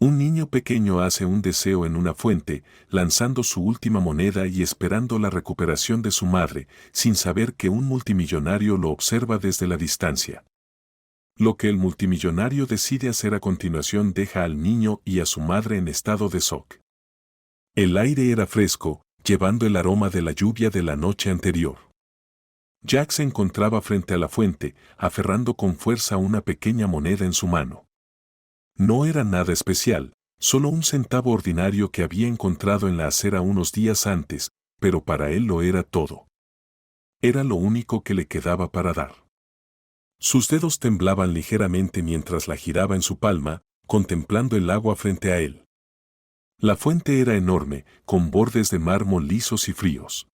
Un niño pequeño hace un deseo en una fuente, lanzando su última moneda y esperando la recuperación de su madre, sin saber que un multimillonario lo observa desde la distancia. Lo que el multimillonario decide hacer a continuación deja al niño y a su madre en estado de shock. El aire era fresco, llevando el aroma de la lluvia de la noche anterior. Jack se encontraba frente a la fuente, aferrando con fuerza una pequeña moneda en su mano. No era nada especial, solo un centavo ordinario que había encontrado en la acera unos días antes, pero para él lo era todo. Era lo único que le quedaba para dar. Sus dedos temblaban ligeramente mientras la giraba en su palma, contemplando el agua frente a él. La fuente era enorme, con bordes de mármol lisos y fríos.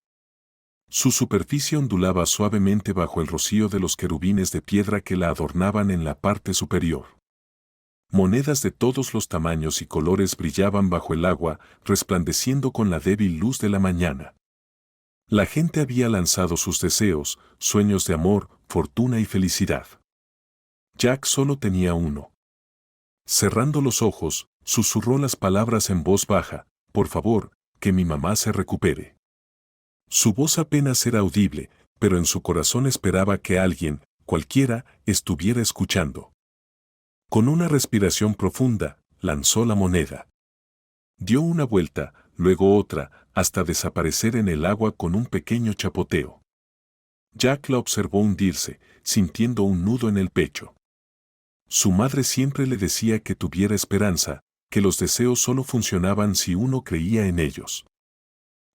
Su superficie ondulaba suavemente bajo el rocío de los querubines de piedra que la adornaban en la parte superior. Monedas de todos los tamaños y colores brillaban bajo el agua, resplandeciendo con la débil luz de la mañana. La gente había lanzado sus deseos, sueños de amor, fortuna y felicidad. Jack solo tenía uno. Cerrando los ojos, susurró las palabras en voz baja: por favor, que mi mamá se recupere. Su voz apenas era audible, pero en su corazón esperaba que alguien, cualquiera, estuviera escuchando. Con una respiración profunda, lanzó la moneda. Dio una vuelta, luego otra, hasta desaparecer en el agua con un pequeño chapoteo. Jack la observó hundirse, sintiendo un nudo en el pecho. Su madre siempre le decía que tuviera esperanza, que los deseos solo funcionaban si uno creía en ellos.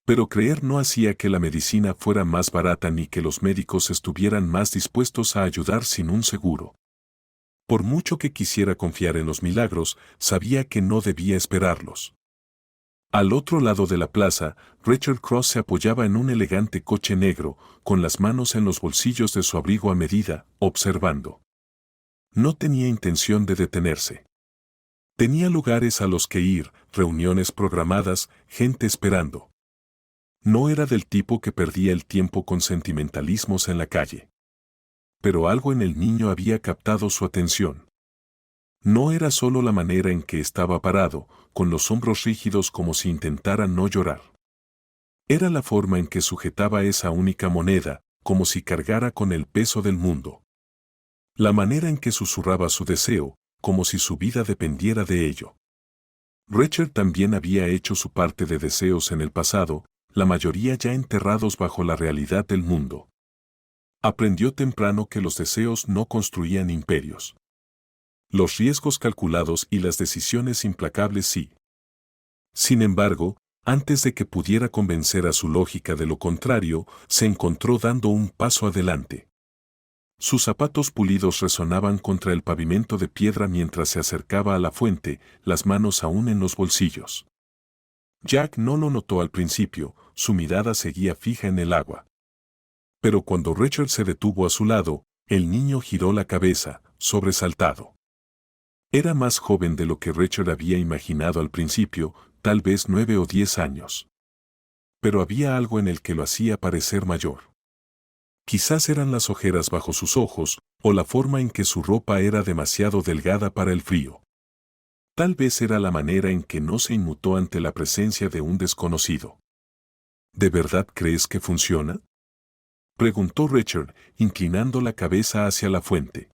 Pero creer no hacía que la medicina fuera más barata ni que los médicos estuvieran más dispuestos a ayudar sin un seguro. Por mucho que quisiera confiar en los milagros, sabía que no debía esperarlos. Al otro lado de la plaza, Richard Cross se apoyaba en un elegante coche negro, con las manos en los bolsillos de su abrigo a medida, observando. No tenía intención de detenerse. Tenía lugares a los que ir, reuniones programadas, gente esperando. No era del tipo que perdía el tiempo con sentimentalismos en la calle. Pero algo en el niño había captado su atención. No era solo la manera en que estaba parado, con los hombros rígidos como si intentara no llorar. Era la forma en que sujetaba esa única moneda, como si cargara con el peso del mundo. La manera en que susurraba su deseo, como si su vida dependiera de ello. Richard también había hecho su parte de deseos en el pasado, la mayoría ya enterrados bajo la realidad del mundo. Aprendió temprano que los deseos no construían imperios. Los riesgos calculados y las decisiones implacables sí. Sin embargo, antes de que pudiera convencer a su lógica de lo contrario, se encontró dando un paso adelante. Sus zapatos pulidos resonaban contra el pavimento de piedra mientras se acercaba a la fuente, las manos aún en los bolsillos. Jack no lo notó al principio, su mirada seguía fija en el agua. Pero cuando Richard se detuvo a su lado, el niño giró la cabeza, sobresaltado. Era más joven de lo que Richard había imaginado al principio, tal vez 9 o 10 años. Pero había algo en el que lo hacía parecer mayor. Quizás eran las ojeras bajo sus ojos, o la forma en que su ropa era demasiado delgada para el frío. Tal vez era la manera en que no se inmutó ante la presencia de un desconocido. ¿De verdad crees que funciona?, preguntó Richard, inclinando la cabeza hacia la fuente.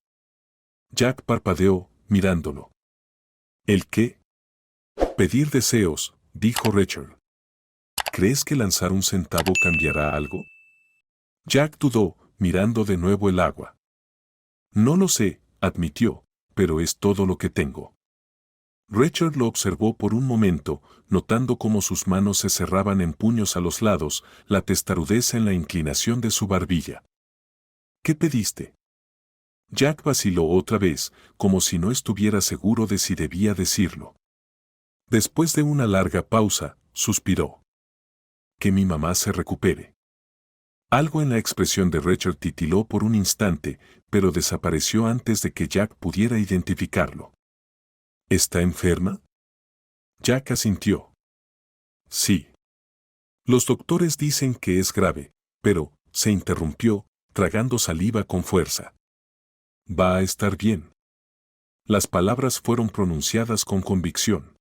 Jack parpadeó, mirándolo. ¿El qué? Pedir deseos, dijo Richard. ¿Crees que lanzar un centavo cambiará algo? Jack dudó, mirando de nuevo el agua. No lo sé, admitió, pero es todo lo que tengo. Richard lo observó por un momento, notando cómo sus manos se cerraban en puños a los lados, la testarudez en la inclinación de su barbilla. ¿Qué pediste? Jack vaciló otra vez, como si no estuviera seguro de si debía decirlo. Después de una larga pausa, suspiró. Que mi mamá se recupere. Algo en la expresión de Richard titiló por un instante, pero desapareció antes de que Jack pudiera identificarlo. ¿Está enferma? Jack asintió. Sí. Los doctores dicen que es grave, pero, se interrumpió, tragando saliva con fuerza. Va a estar bien. Las palabras fueron pronunciadas con convicción.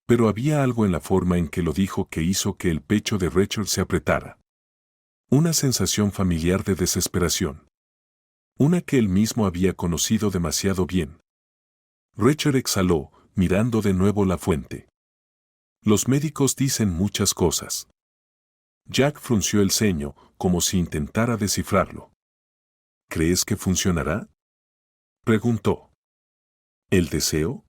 Pero había algo en la forma en que lo dijo que hizo que el pecho de Richard se apretara. Una sensación familiar de desesperación. Una que él mismo había conocido demasiado bien. Richard exhaló, mirando de nuevo la fuente. Los médicos dicen muchas cosas. Jack frunció el ceño, como si intentara descifrarlo. ¿Crees que funcionará?, preguntó. ¿El deseo?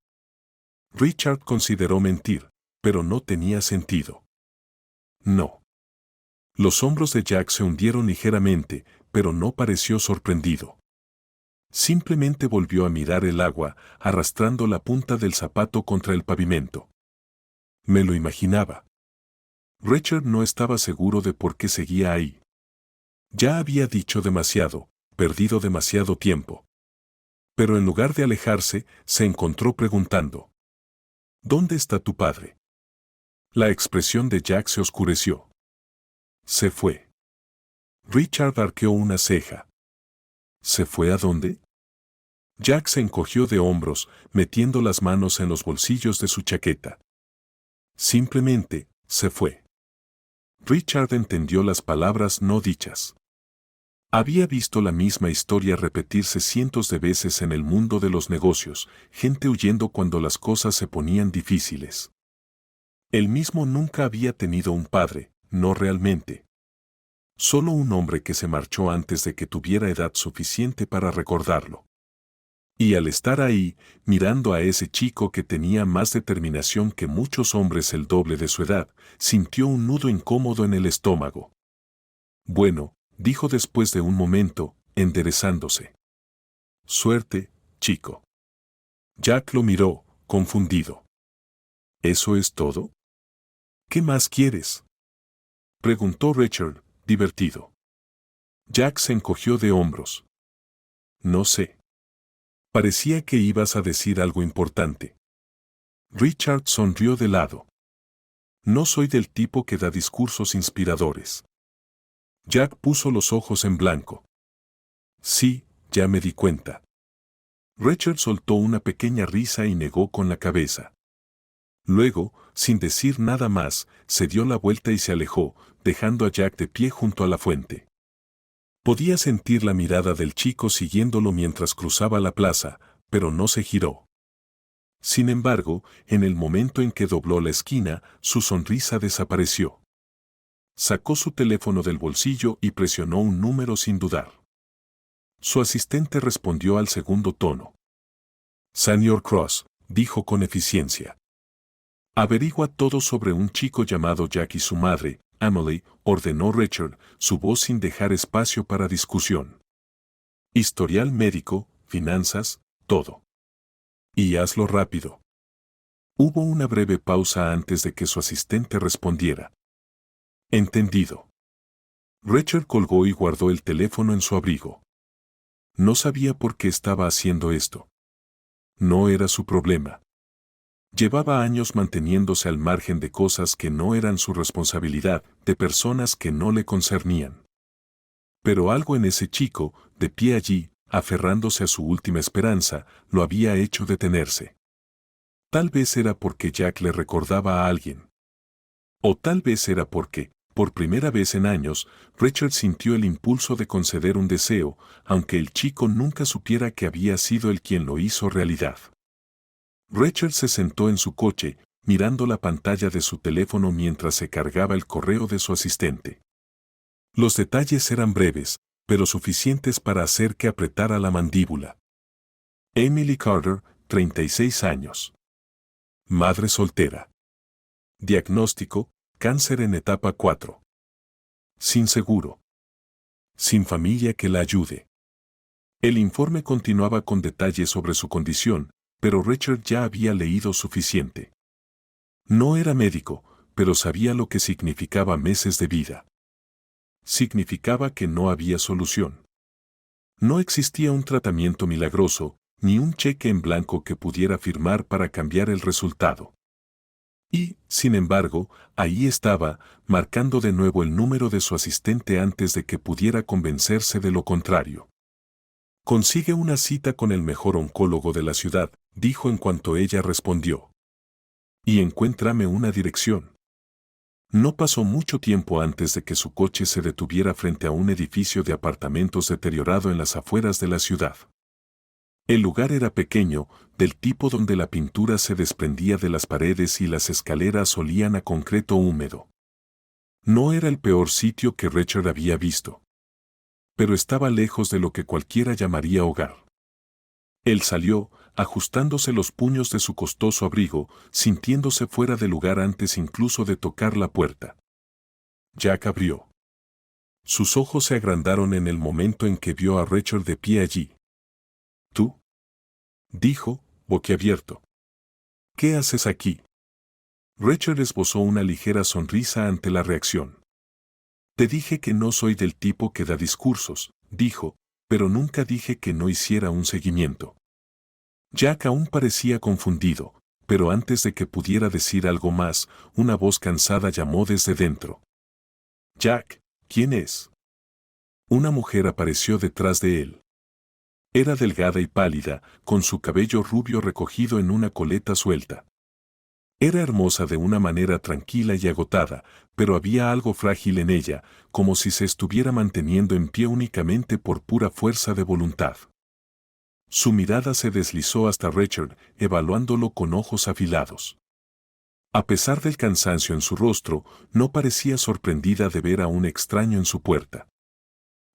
Richard consideró mentir, pero no tenía sentido. No. Los hombros de Jack se hundieron ligeramente, pero no pareció sorprendido. Simplemente volvió a mirar el agua, arrastrando la punta del zapato contra el pavimento. Me lo imaginaba. Richard no estaba seguro de por qué seguía ahí. Ya había dicho demasiado, perdido demasiado tiempo. Pero en lugar de alejarse, se encontró preguntando: ¿Dónde está tu padre? La expresión de Jack se oscureció. Se fue. Richard arqueó una ceja. ¿Se fue a dónde? Jack se encogió de hombros, metiendo las manos en los bolsillos de su chaqueta. Simplemente, se fue. Richard entendió las palabras no dichas. Había visto la misma historia repetirse cientos de veces en el mundo de los negocios, gente huyendo cuando las cosas se ponían difíciles. Él mismo nunca había tenido un padre, no realmente. Solo un hombre que se marchó antes de que tuviera edad suficiente para recordarlo. Y al estar ahí, mirando a ese chico que tenía más determinación que muchos hombres el doble de su edad, sintió un nudo incómodo en el estómago. Bueno, dijo después de un momento, enderezándose. Suerte, chico. Jack lo miró, confundido. ¿Eso es todo? ¿Qué más quieres?, preguntó Richard, divertido. Jack se encogió de hombros. No sé. Parecía que ibas a decir algo importante. Richard sonrió de lado. No soy del tipo que da discursos inspiradores. Jack puso los ojos en blanco. Sí, ya me di cuenta. Richard soltó una pequeña risa y negó con la cabeza. Luego, sin decir nada más, se dio la vuelta y se alejó, dejando a Jack de pie junto a la fuente. Podía sentir la mirada del chico siguiéndolo mientras cruzaba la plaza, pero no se giró. Sin embargo, en el momento en que dobló la esquina, su sonrisa desapareció. Sacó su teléfono del bolsillo y presionó un número sin dudar. Su asistente respondió al segundo tono. Senior Cross, dijo con eficiencia. Averigua todo sobre un chico llamado Jack y su madre, Emily, ordenó Richard, su voz sin dejar espacio para discusión. Historial médico, finanzas, todo. Y hazlo rápido. Hubo una breve pausa antes de que su asistente respondiera. Entendido. Richard colgó y guardó el teléfono en su abrigo. No sabía por qué estaba haciendo esto. No era su problema. Llevaba años manteniéndose al margen de cosas que no eran su responsabilidad, de personas que no le concernían. Pero algo en ese chico, de pie allí, aferrándose a su última esperanza, lo había hecho detenerse. Tal vez era porque Jack le recordaba a alguien. O tal vez era porque, por primera vez en años, Richard sintió el impulso de conceder un deseo, aunque el chico nunca supiera que había sido él quien lo hizo realidad. Richard se sentó en su coche, mirando la pantalla de su teléfono mientras se cargaba el correo de su asistente. Los detalles eran breves, pero suficientes para hacer que apretara la mandíbula. Emily Carter, 36 años. Madre soltera. Diagnóstico: cáncer en etapa 4. Sin seguro. Sin familia que la ayude. El informe continuaba con detalles sobre su condición, pero Richard ya había leído suficiente. No era médico, pero sabía lo que significaba meses de vida. Significaba que no había solución. No existía un tratamiento milagroso, ni un cheque en blanco que pudiera firmar para cambiar el resultado. Y, sin embargo, ahí estaba, marcando de nuevo el número de su asistente antes de que pudiera convencerse de lo contrario. Consigue una cita con el mejor oncólogo de la ciudad, dijo en cuanto ella respondió. Y encuéntrame una dirección. No pasó mucho tiempo antes de que su coche se detuviera frente a un edificio de apartamentos deteriorado en las afueras de la ciudad. El lugar era pequeño, del tipo donde la pintura se desprendía de las paredes y las escaleras olían a concreto húmedo. No era el peor sitio que Richard había visto, pero estaba lejos de lo que cualquiera llamaría hogar. Él salió, ajustándose los puños de su costoso abrigo, sintiéndose fuera de lugar antes incluso de tocar la puerta. Jack abrió. Sus ojos se agrandaron en el momento en que vio a Richard de pie allí. ¿Tú? Dijo, boquiabierto. ¿Qué haces aquí? Richard esbozó una ligera sonrisa ante la reacción. Te dije que no soy del tipo que da discursos, dijo, pero nunca dije que no hiciera un seguimiento. Jack aún parecía confundido, pero antes de que pudiera decir algo más, una voz cansada llamó desde dentro. Jack, ¿quién es? Una mujer apareció detrás de él. Era delgada y pálida, con su cabello rubio recogido en una coleta suelta. Era hermosa de una manera tranquila y agotada, pero había algo frágil en ella, como si se estuviera manteniendo en pie únicamente por pura fuerza de voluntad. Su mirada se deslizó hasta Richard, evaluándolo con ojos afilados. A pesar del cansancio en su rostro, no parecía sorprendida de ver a un extraño en su puerta.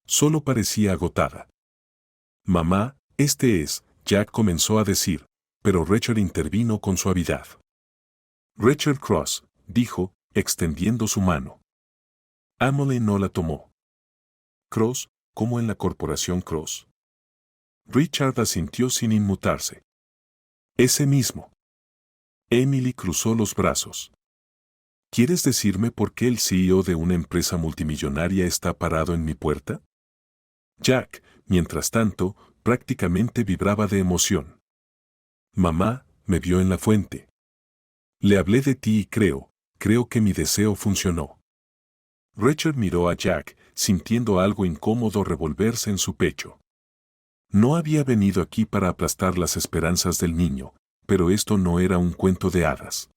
Solo parecía agotada. Mamá, este es, Jack comenzó a decir, pero Richard intervino con suavidad. Richard Cross, dijo, extendiendo su mano. Emily no la tomó. Cross, ¿como en la corporación Cross? Richard asintió sin inmutarse. Ese mismo. Emily cruzó los brazos. ¿Quieres decirme por qué el CEO de una empresa multimillonaria está parado en mi puerta? Jack, mientras tanto, prácticamente vibraba de emoción. Mamá, me vio en la fuente. Le hablé de ti y creo que mi deseo funcionó. Richard miró a Jack, sintiendo algo incómodo revolverse en su pecho. No había venido aquí para aplastar las esperanzas del niño, pero esto no era un cuento de hadas.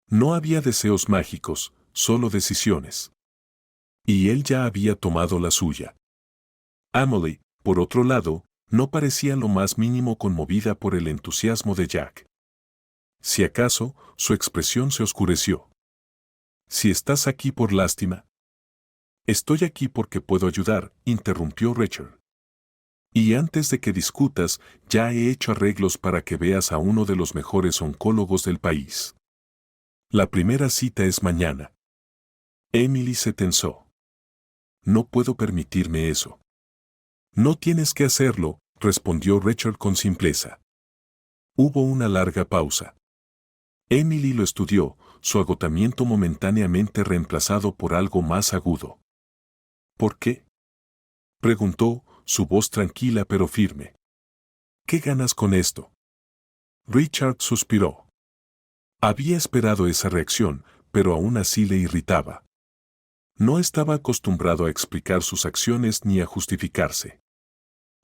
No había deseos mágicos, solo decisiones. Y él ya había tomado la suya. Emily, por otro lado, no parecía lo más mínimo conmovida por el entusiasmo de Jack. Si acaso, su expresión se oscureció. Si estás aquí por lástima. Estoy aquí porque puedo ayudar, interrumpió Richard. Y antes de que discutas, ya he hecho arreglos para que veas a uno de los mejores oncólogos del país. La primera cita es mañana. Emily se tensó. No puedo permitirme eso. No tienes que hacerlo, respondió Richard con simpleza. Hubo una larga pausa. Emily lo estudió, su agotamiento momentáneamente reemplazado por algo más agudo. ¿Por qué? Preguntó, su voz tranquila pero firme. ¿Qué ganas con esto? Richard suspiró. Había esperado esa reacción, pero aún así le irritaba. No estaba acostumbrado a explicar sus acciones ni a justificarse.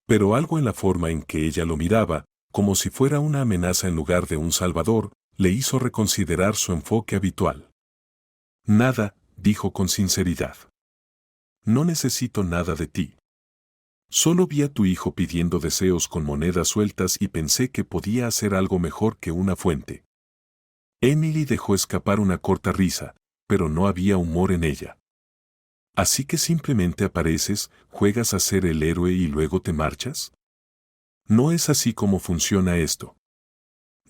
Pero algo en la forma en que ella lo miraba, como si fuera una amenaza en lugar de un salvador, le hizo reconsiderar su enfoque habitual. Nada, dijo con sinceridad. No necesito nada de ti. Solo vi a tu hijo pidiendo deseos con monedas sueltas y pensé que podía hacer algo mejor que una fuente. Emily dejó escapar una corta risa, pero no había humor en ella. ¿Así que simplemente apareces, juegas a ser el héroe y luego te marchas? No es así como funciona esto.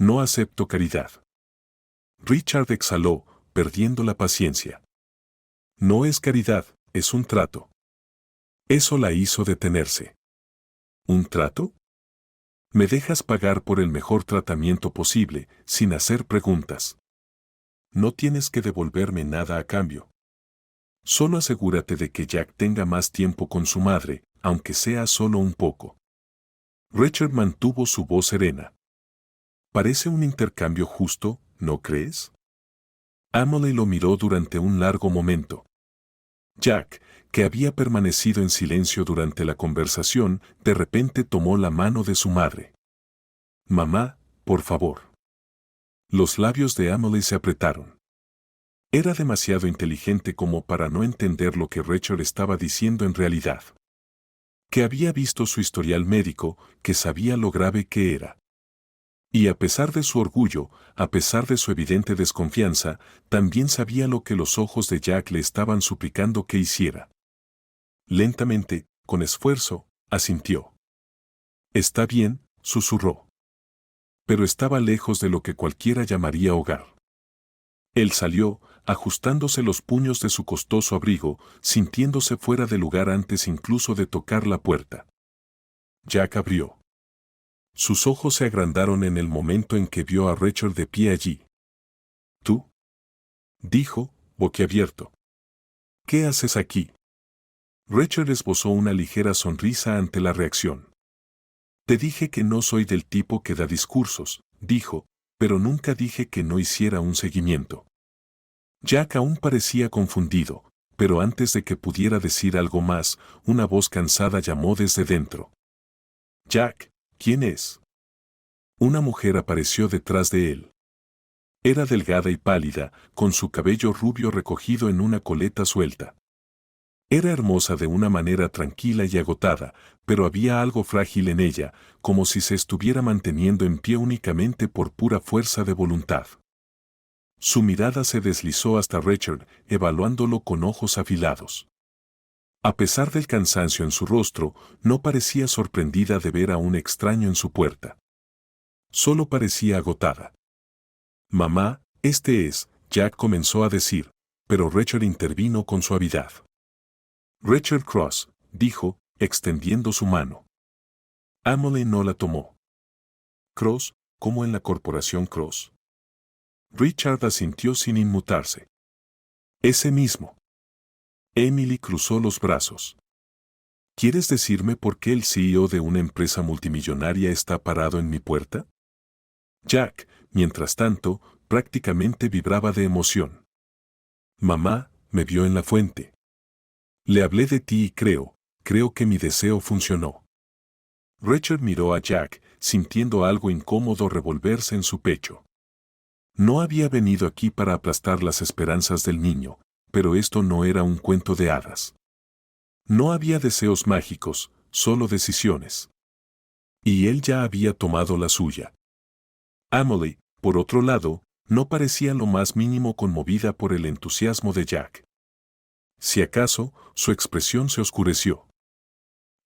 No acepto caridad. Richard exhaló, perdiendo la paciencia. No es caridad, es un trato. Eso la hizo detenerse. ¿Un trato? Me dejas pagar por el mejor tratamiento posible, sin hacer preguntas. No tienes que devolverme nada a cambio. Solo asegúrate de que Jack tenga más tiempo con su madre, aunque sea solo un poco. Richard mantuvo su voz serena. Parece un intercambio justo, ¿no crees? Emily lo miró durante un largo momento. Jack, que había permanecido en silencio durante la conversación, de repente tomó la mano de su madre. «Mamá, por favor». Los labios de Emily se apretaron. Era demasiado inteligente como para no entender lo que Rachel estaba diciendo en realidad. Que había visto su historial médico, que sabía lo grave que era. Y a pesar de su orgullo, a pesar de su evidente desconfianza, también sabía lo que los ojos de Jack le estaban suplicando que hiciera. Lentamente, con esfuerzo, asintió. «Está bien», susurró. Pero estaba lejos de lo que cualquiera llamaría hogar. Él salió, ajustándose los puños de su costoso abrigo, sintiéndose fuera de lugar antes incluso de tocar la puerta. Jack abrió. Sus ojos se agrandaron en el momento en que vio a Rachel de pie allí. «¿Tú?», dijo, boquiabierto. «¿Qué haces aquí?». Rachel esbozó una ligera sonrisa ante la reacción. «Te dije que no soy del tipo que da discursos», dijo, «pero nunca dije que no hiciera un seguimiento». Jack aún parecía confundido, pero antes de que pudiera decir algo más, una voz cansada llamó desde dentro. «Jack, ¿quién es?». Una mujer apareció detrás de él. Era delgada y pálida, con su cabello rubio recogido en una coleta suelta. Era hermosa de una manera tranquila y agotada, pero había algo frágil en ella, como si se estuviera manteniendo en pie únicamente por pura fuerza de voluntad. Su mirada se deslizó hasta Rachel, evaluándolo con ojos afilados. A pesar del cansancio en su rostro, no parecía sorprendida de ver a un extraño en su puerta. Solo parecía agotada. «Mamá, este es», Jack comenzó a decir, pero Rachel intervino con suavidad. «Rachel Cross», dijo, extendiendo su mano. Emily no la tomó. «Cross, ¿como en la corporación Cross?». Richard asintió sin inmutarse. «Ese mismo». Emily cruzó los brazos. «¿Quieres decirme por qué el CEO de una empresa multimillonaria está parado en mi puerta?». Jack, mientras tanto, prácticamente vibraba de emoción. «Mamá, me vio en la fuente. Le hablé de ti y creo que mi deseo funcionó». Rachel miró a Jack, sintiendo algo incómodo revolverse en su pecho. No había venido aquí para aplastar las esperanzas del niño, pero esto no era un cuento de hadas. No había deseos mágicos, solo decisiones. Y él ya había tomado la suya. Emily, por otro lado, no parecía lo más mínimo conmovida por el entusiasmo de Jack. Si acaso, su expresión se oscureció.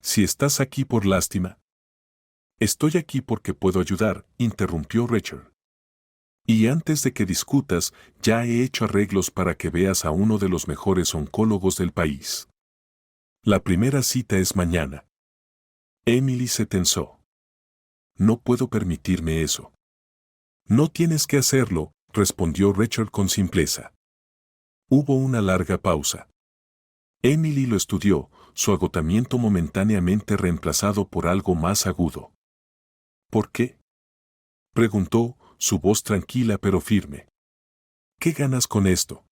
«Si estás aquí por lástima». «Estoy aquí porque puedo ayudar», interrumpió Rachel. «Y antes de que discutas, ya he hecho arreglos para que veas a uno de los mejores oncólogos del país. La primera cita es mañana». Emily se tensó. «No puedo permitirme eso». «No tienes que hacerlo», respondió Rachel con simpleza. Hubo una larga pausa. Emily lo estudió, su agotamiento momentáneamente reemplazado por algo más agudo. «¿Por qué?», preguntó, su voz tranquila pero firme. «¿Qué ganas con esto?».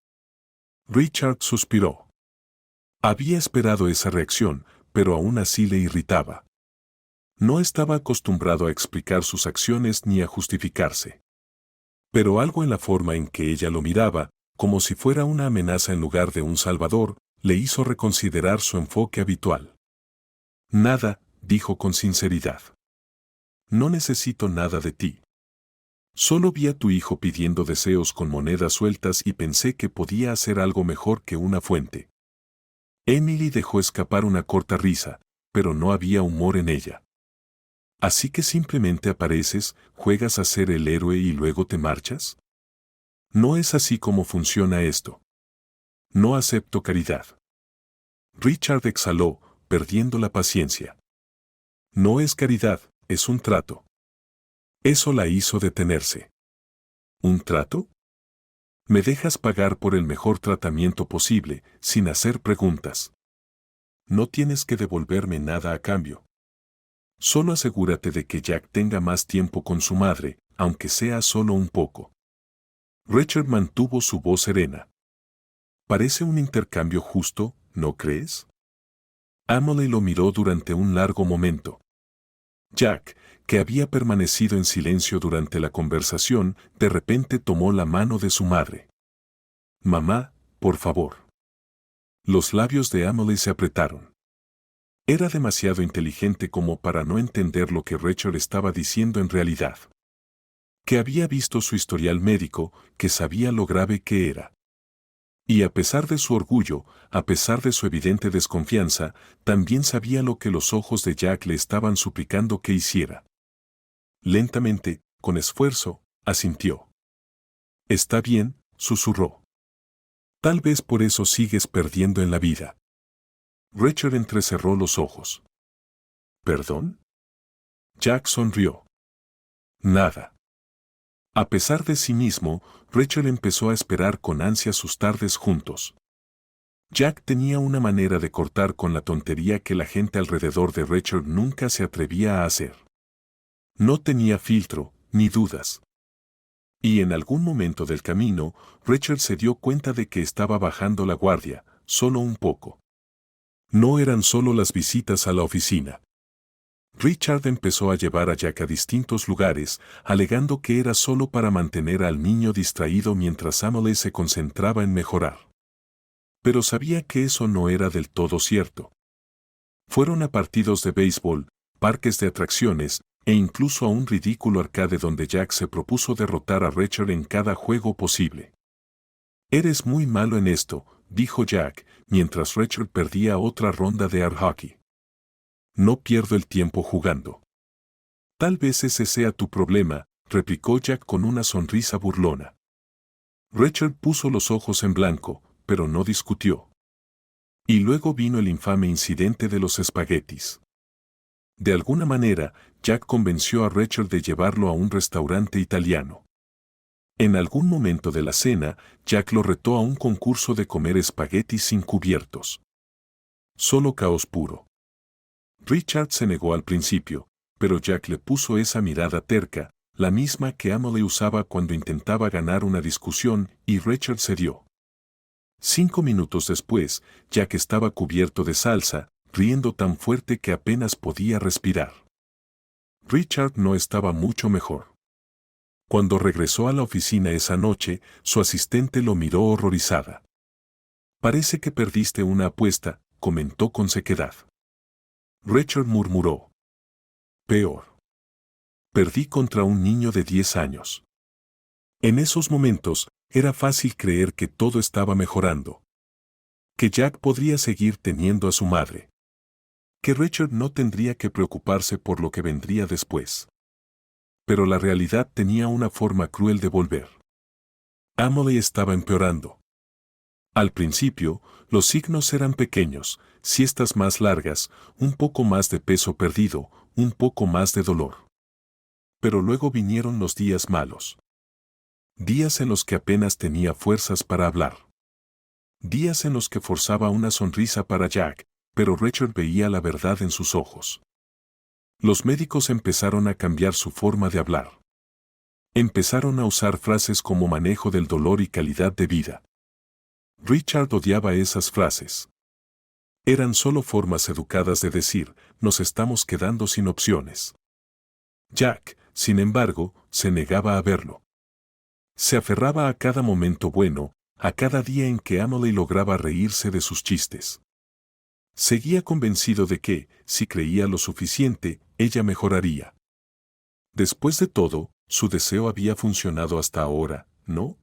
Richard suspiró. Había esperado esa reacción, pero aún así le irritaba. No estaba acostumbrado a explicar sus acciones ni a justificarse. Pero algo en la forma en que ella lo miraba, como si fuera una amenaza en lugar de un salvador, le hizo reconsiderar su enfoque habitual. «Nada», dijo con sinceridad. «No necesito nada de ti. Solo vi a tu hijo pidiendo deseos con monedas sueltas y pensé que podía hacer algo mejor que una fuente». Emily dejó escapar una corta risa, pero no había humor en ella. «¿Así que simplemente apareces, juegas a ser el héroe y luego te marchas? No es así como funciona esto. No acepto caridad». Richard exhaló, perdiendo la paciencia. «No es caridad, es un trato». Eso la hizo detenerse. ¿Un trato? Me dejas pagar por el mejor tratamiento posible, sin hacer preguntas. No tienes que devolverme nada a cambio. Solo asegúrate de que Jack tenga más tiempo con su madre, aunque sea solo un poco. Richard mantuvo su voz serena. Parece un intercambio justo, ¿no crees? Emily lo miró durante un largo momento. Jack, que había permanecido en silencio durante la conversación, de repente tomó la mano de su madre. Mamá, por favor. Los labios de Emily se apretaron. Era demasiado inteligente como para no entender lo que Rachel estaba diciendo en realidad. Que había visto su historial médico, que sabía lo grave que era. Y a pesar de su orgullo, a pesar de su evidente desconfianza, también sabía lo que los ojos de Jack le estaban suplicando que hiciera. Lentamente, con esfuerzo, asintió. Está bien, susurró. Tal vez por eso sigues perdiendo en la vida. Rachel entrecerró los ojos. ¿Perdón? Jack sonrió. Nada. A pesar de sí mismo, Rachel empezó a esperar con ansia sus tardes juntos. Jack tenía una manera de cortar con la tontería que la gente alrededor de Rachel nunca se atrevía a hacer. No tenía filtro, ni dudas. Y en algún momento del camino, Rachel se dio cuenta de que estaba bajando la guardia, solo un poco. No eran solo las visitas a la oficina. Richard empezó a llevar a Jack a distintos lugares, alegando que era solo para mantener al niño distraído mientras Emily se concentraba en mejorar. Pero sabía que eso no era del todo cierto. Fueron a partidos de béisbol, parques de atracciones, e incluso a un ridículo arcade donde Jack se propuso derrotar a Rachel en cada juego posible. Eres muy malo en esto, dijo Jack, mientras Rachel perdía otra ronda de air hockey. No pierdo el tiempo jugando. Tal vez ese sea tu problema, replicó Jack con una sonrisa burlona. Rachel puso los ojos en blanco, pero no discutió. Y luego vino el infame incidente de los espaguetis. De alguna manera, Jack convenció a Rachel de llevarlo a un restaurante italiano. En algún momento de la cena, Jack lo retó a un concurso de comer espaguetis sin cubiertos. Solo caos puro. Richard se negó al principio, pero Jack le puso esa mirada terca, la misma que Emily usaba cuando intentaba ganar una discusión, y Richard cedió. 5 minutos después, Jack estaba cubierto de salsa, riendo tan fuerte que apenas podía respirar. Richard no estaba mucho mejor. Cuando regresó a la oficina esa noche, su asistente lo miró horrorizada. Parece que perdiste una apuesta, comentó con sequedad. Rachel murmuró. Peor. Perdí contra un niño de 10 años. En esos momentos, era fácil creer que todo estaba mejorando. Que Jack podría seguir teniendo a su madre. Que Rachel no tendría que preocuparse por lo que vendría después. Pero la realidad tenía una forma cruel de volver. Emily estaba empeorando. Al principio, los signos eran pequeños, siestas más largas, un poco más de peso perdido, un poco más de dolor. Pero luego vinieron los días malos. Días en los que apenas tenía fuerzas para hablar. Días en los que forzaba una sonrisa para Jack, pero Rachel veía la verdad en sus ojos. Los médicos empezaron a cambiar su forma de hablar. Empezaron a usar frases como manejo del dolor y calidad de vida. Richard odiaba esas frases. Eran solo formas educadas de decir, nos estamos quedando sin opciones. Jack, sin embargo, se negaba a verlo. Se aferraba a cada momento bueno, a cada día en que Emily lograba reírse de sus chistes. Seguía convencido de que, si creía lo suficiente, ella mejoraría. Después de todo, su deseo había funcionado hasta ahora, ¿no?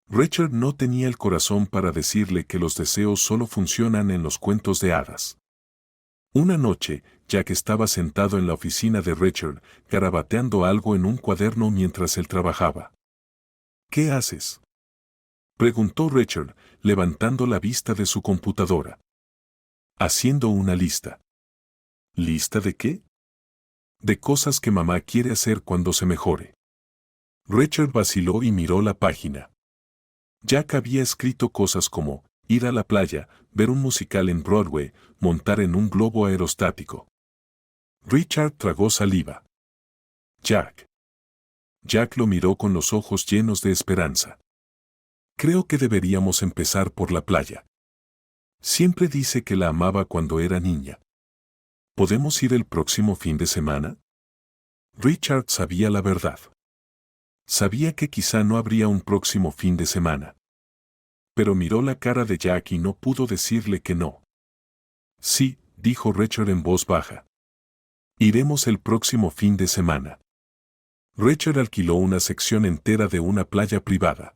Rachel no tenía el corazón para decirle que los deseos solo funcionan en los cuentos de hadas. Una noche, Jack estaba sentado en la oficina de Rachel, garabateando algo en un cuaderno mientras él trabajaba. ¿Qué haces?, preguntó Rachel, levantando la vista de su computadora. Haciendo una lista. ¿Lista de qué? De cosas que mamá quiere hacer cuando se mejore. Rachel vaciló y miró la página. Jack había escrito cosas como, ir a la playa, ver un musical en Broadway, montar en un globo aerostático. Richard tragó saliva. Jack. Jack lo miró con los ojos llenos de esperanza. Creo que deberíamos empezar por la playa. Siempre dice que la amaba cuando era niña. ¿Podemos ir el próximo fin de semana? Richard sabía la verdad. Sabía que quizá no habría un próximo fin de semana. Pero miró la cara de Jack y no pudo decirle que no. Sí, dijo Richard en voz baja. Iremos el próximo fin de semana. Richard alquiló una sección entera de una playa privada.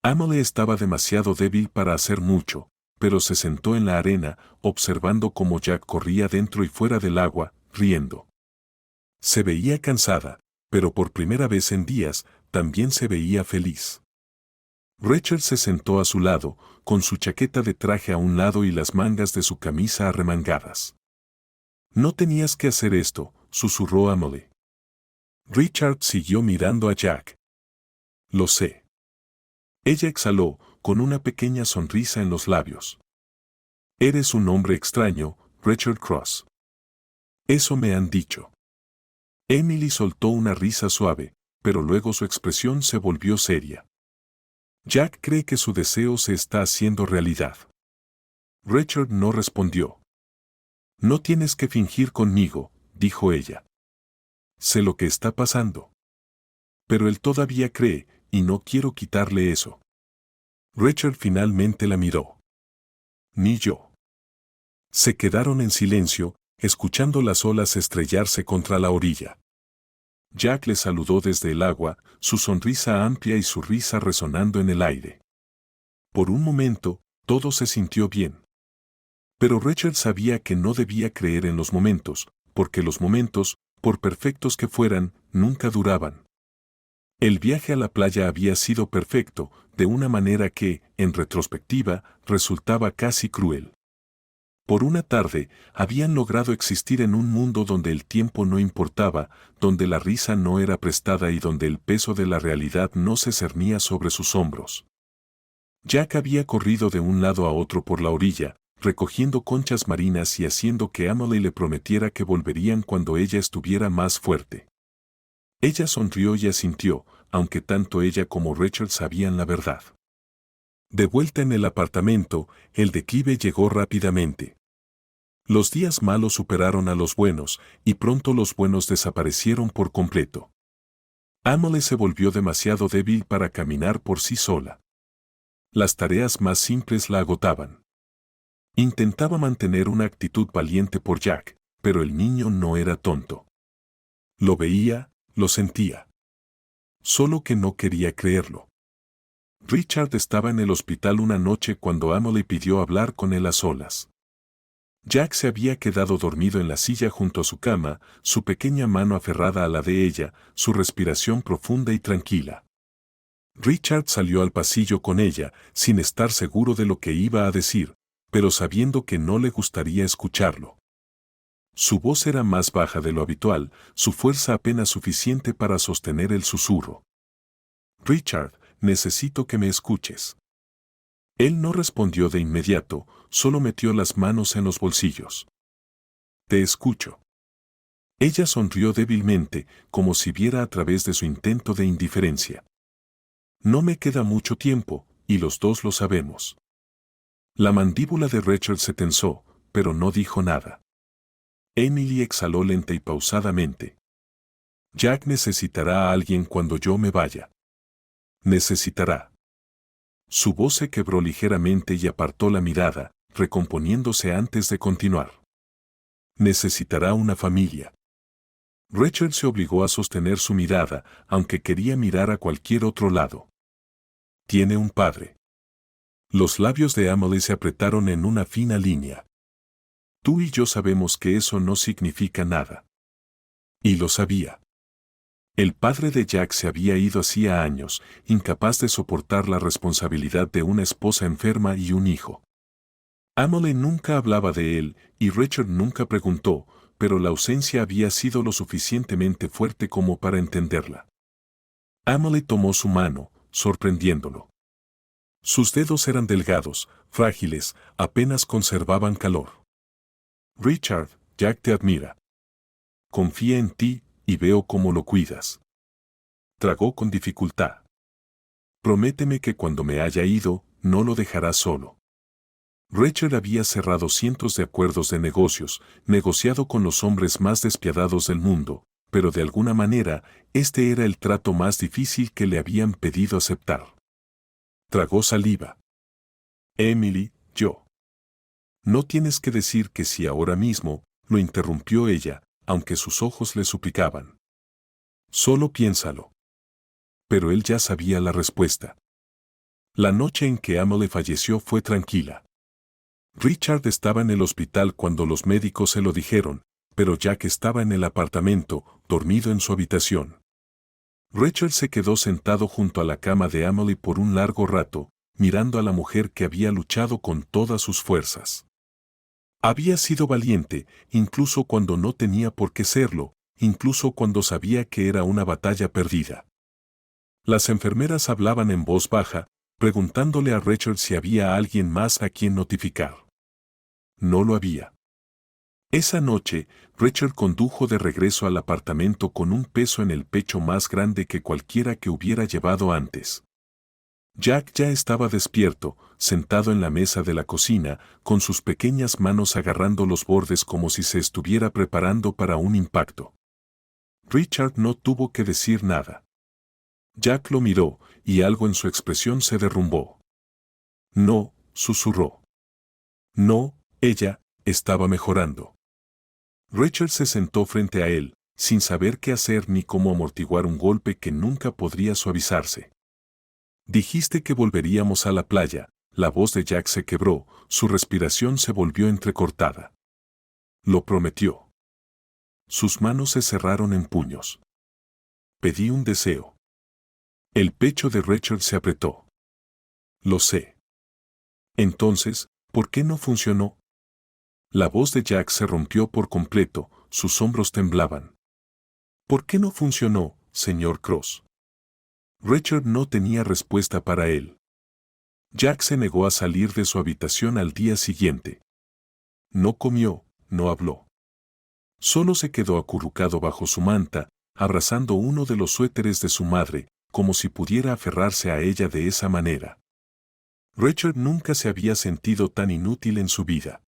Emily estaba demasiado débil para hacer mucho, pero se sentó en la arena, observando cómo Jack corría dentro y fuera del agua, riendo. Se veía cansada, pero por primera vez en días, también se veía feliz. Richard se sentó a su lado, con su chaqueta de traje a un lado y las mangas de su camisa arremangadas. No tenías que hacer esto, susurró Emily. Richard siguió mirando a Jack. Lo sé. Ella exhaló, con una pequeña sonrisa en los labios. Eres un hombre extraño, Richard Cross. Eso me han dicho. Emily soltó una risa suave, pero luego su expresión se volvió seria. Jack cree que su deseo se está haciendo realidad. Richard no respondió. No tienes que fingir conmigo, dijo ella. Sé lo que está pasando. Pero él todavía cree, y no quiero quitarle eso. Richard finalmente la miró. Ni yo. Se quedaron en silencio, escuchando las olas estrellarse contra la orilla. Jack le saludó desde el agua, su sonrisa amplia y su risa resonando en el aire. Por un momento, todo se sintió bien. Pero Richard sabía que no debía creer en los momentos, porque los momentos, por perfectos que fueran, nunca duraban. El viaje a la playa había sido perfecto, de una manera que, en retrospectiva, resultaba casi cruel. Por una tarde, habían logrado existir en un mundo donde el tiempo no importaba, donde la risa no era prestada y donde el peso de la realidad no se cernía sobre sus hombros. Jack había corrido de un lado a otro por la orilla, recogiendo conchas marinas y haciendo que Emily le prometiera que volverían cuando ella estuviera más fuerte. Ella sonrió y asintió, aunque tanto ella como Richard sabían la verdad. De vuelta en el apartamento, el declive llegó rápidamente. Los días malos superaron a los buenos, y pronto los buenos desaparecieron por completo. Emily se volvió demasiado débil para caminar por sí sola. Las tareas más simples la agotaban. Intentaba mantener una actitud valiente por Jack, pero el niño no era tonto. Lo veía, lo sentía. Solo que no quería creerlo. Richard estaba en el hospital una noche cuando Emily pidió hablar con él a solas. Jack se había quedado dormido en la silla junto a su cama, su pequeña mano aferrada a la de ella, su respiración profunda y tranquila. Richard salió al pasillo con ella, sin estar seguro de lo que iba a decir, pero sabiendo que no le gustaría escucharlo. Su voz era más baja de lo habitual, su fuerza apenas suficiente para sostener el susurro. Richard, necesito que me escuches. Él no respondió de inmediato, solo metió las manos en los bolsillos. Te escucho. Ella sonrió débilmente, como si viera a través de su intento de indiferencia. No me queda mucho tiempo, y los dos lo sabemos. La mandíbula de Richard se tensó, pero no dijo nada. Emily exhaló lenta y pausadamente. Jack necesitará a alguien cuando yo me vaya. Necesitará. Su voz se quebró ligeramente y apartó la mirada, recomponiéndose antes de continuar. Necesitará una familia. Richard se obligó a sostener su mirada, aunque quería mirar a cualquier otro lado. Tiene un padre. Los labios de Emily se apretaron en una fina línea. Tú y yo sabemos que eso no significa nada. Y lo sabía. El padre de Jack se había ido hacía años, incapaz de soportar la responsabilidad de una esposa enferma y un hijo. Emily nunca hablaba de él, y Richard nunca preguntó, pero la ausencia había sido lo suficientemente fuerte como para entenderla. Emily tomó su mano, sorprendiéndolo. Sus dedos eran delgados, frágiles, apenas conservaban calor. Richard, Jack te admira. Confía en ti, y veo cómo lo cuidas. Tragó con dificultad. Prométeme que cuando me haya ido, no lo dejarás solo. Rachel había cerrado cientos de acuerdos de negocios, negociado con los hombres más despiadados del mundo, pero de alguna manera, este era el trato más difícil que le habían pedido aceptar. Tragó saliva. Emily, yo. No tienes que decir que sí ahora mismo, lo interrumpió ella, aunque sus ojos le suplicaban. Solo piénsalo. Pero él ya sabía la respuesta. La noche en que Emily falleció fue tranquila. Richard estaba en el hospital cuando los médicos se lo dijeron, pero Jack estaba en el apartamento, dormido en su habitación. Rachel se quedó sentado junto a la cama de Emily por un largo rato, mirando a la mujer que había luchado con todas sus fuerzas. Había sido valiente, incluso cuando no tenía por qué serlo, incluso cuando sabía que era una batalla perdida. Las enfermeras hablaban en voz baja, preguntándole a Rachel si había alguien más a quien notificar. No lo había. Esa noche, Rachel condujo de regreso al apartamento con un peso en el pecho más grande que cualquiera que hubiera llevado antes. Jack ya estaba despierto, sentado en la mesa de la cocina, con sus pequeñas manos agarrando los bordes como si se estuviera preparando para un impacto. Richard no tuvo que decir nada. Jack lo miró, y algo en su expresión se derrumbó. No, susurró. No, ella estaba mejorando. Rachel se sentó frente a él, sin saber qué hacer ni cómo amortiguar un golpe que nunca podría suavizarse. Dijiste que volveríamos a la playa. La voz de Jack se quebró, su respiración se volvió entrecortada. Lo prometió. Sus manos se cerraron en puños. Pedí un deseo. El pecho de Rachel se apretó. Lo sé. Entonces, ¿por qué no funcionó? La voz de Jack se rompió por completo, sus hombros temblaban. ¿Por qué no funcionó, señor Cross? Rachel no tenía respuesta para él. Jack se negó a salir de su habitación al día siguiente. No comió, no habló. Solo se quedó acurrucado bajo su manta, abrazando uno de los suéteres de su madre, como si pudiera aferrarse a ella de esa manera. Rachel nunca se había sentido tan inútil en su vida.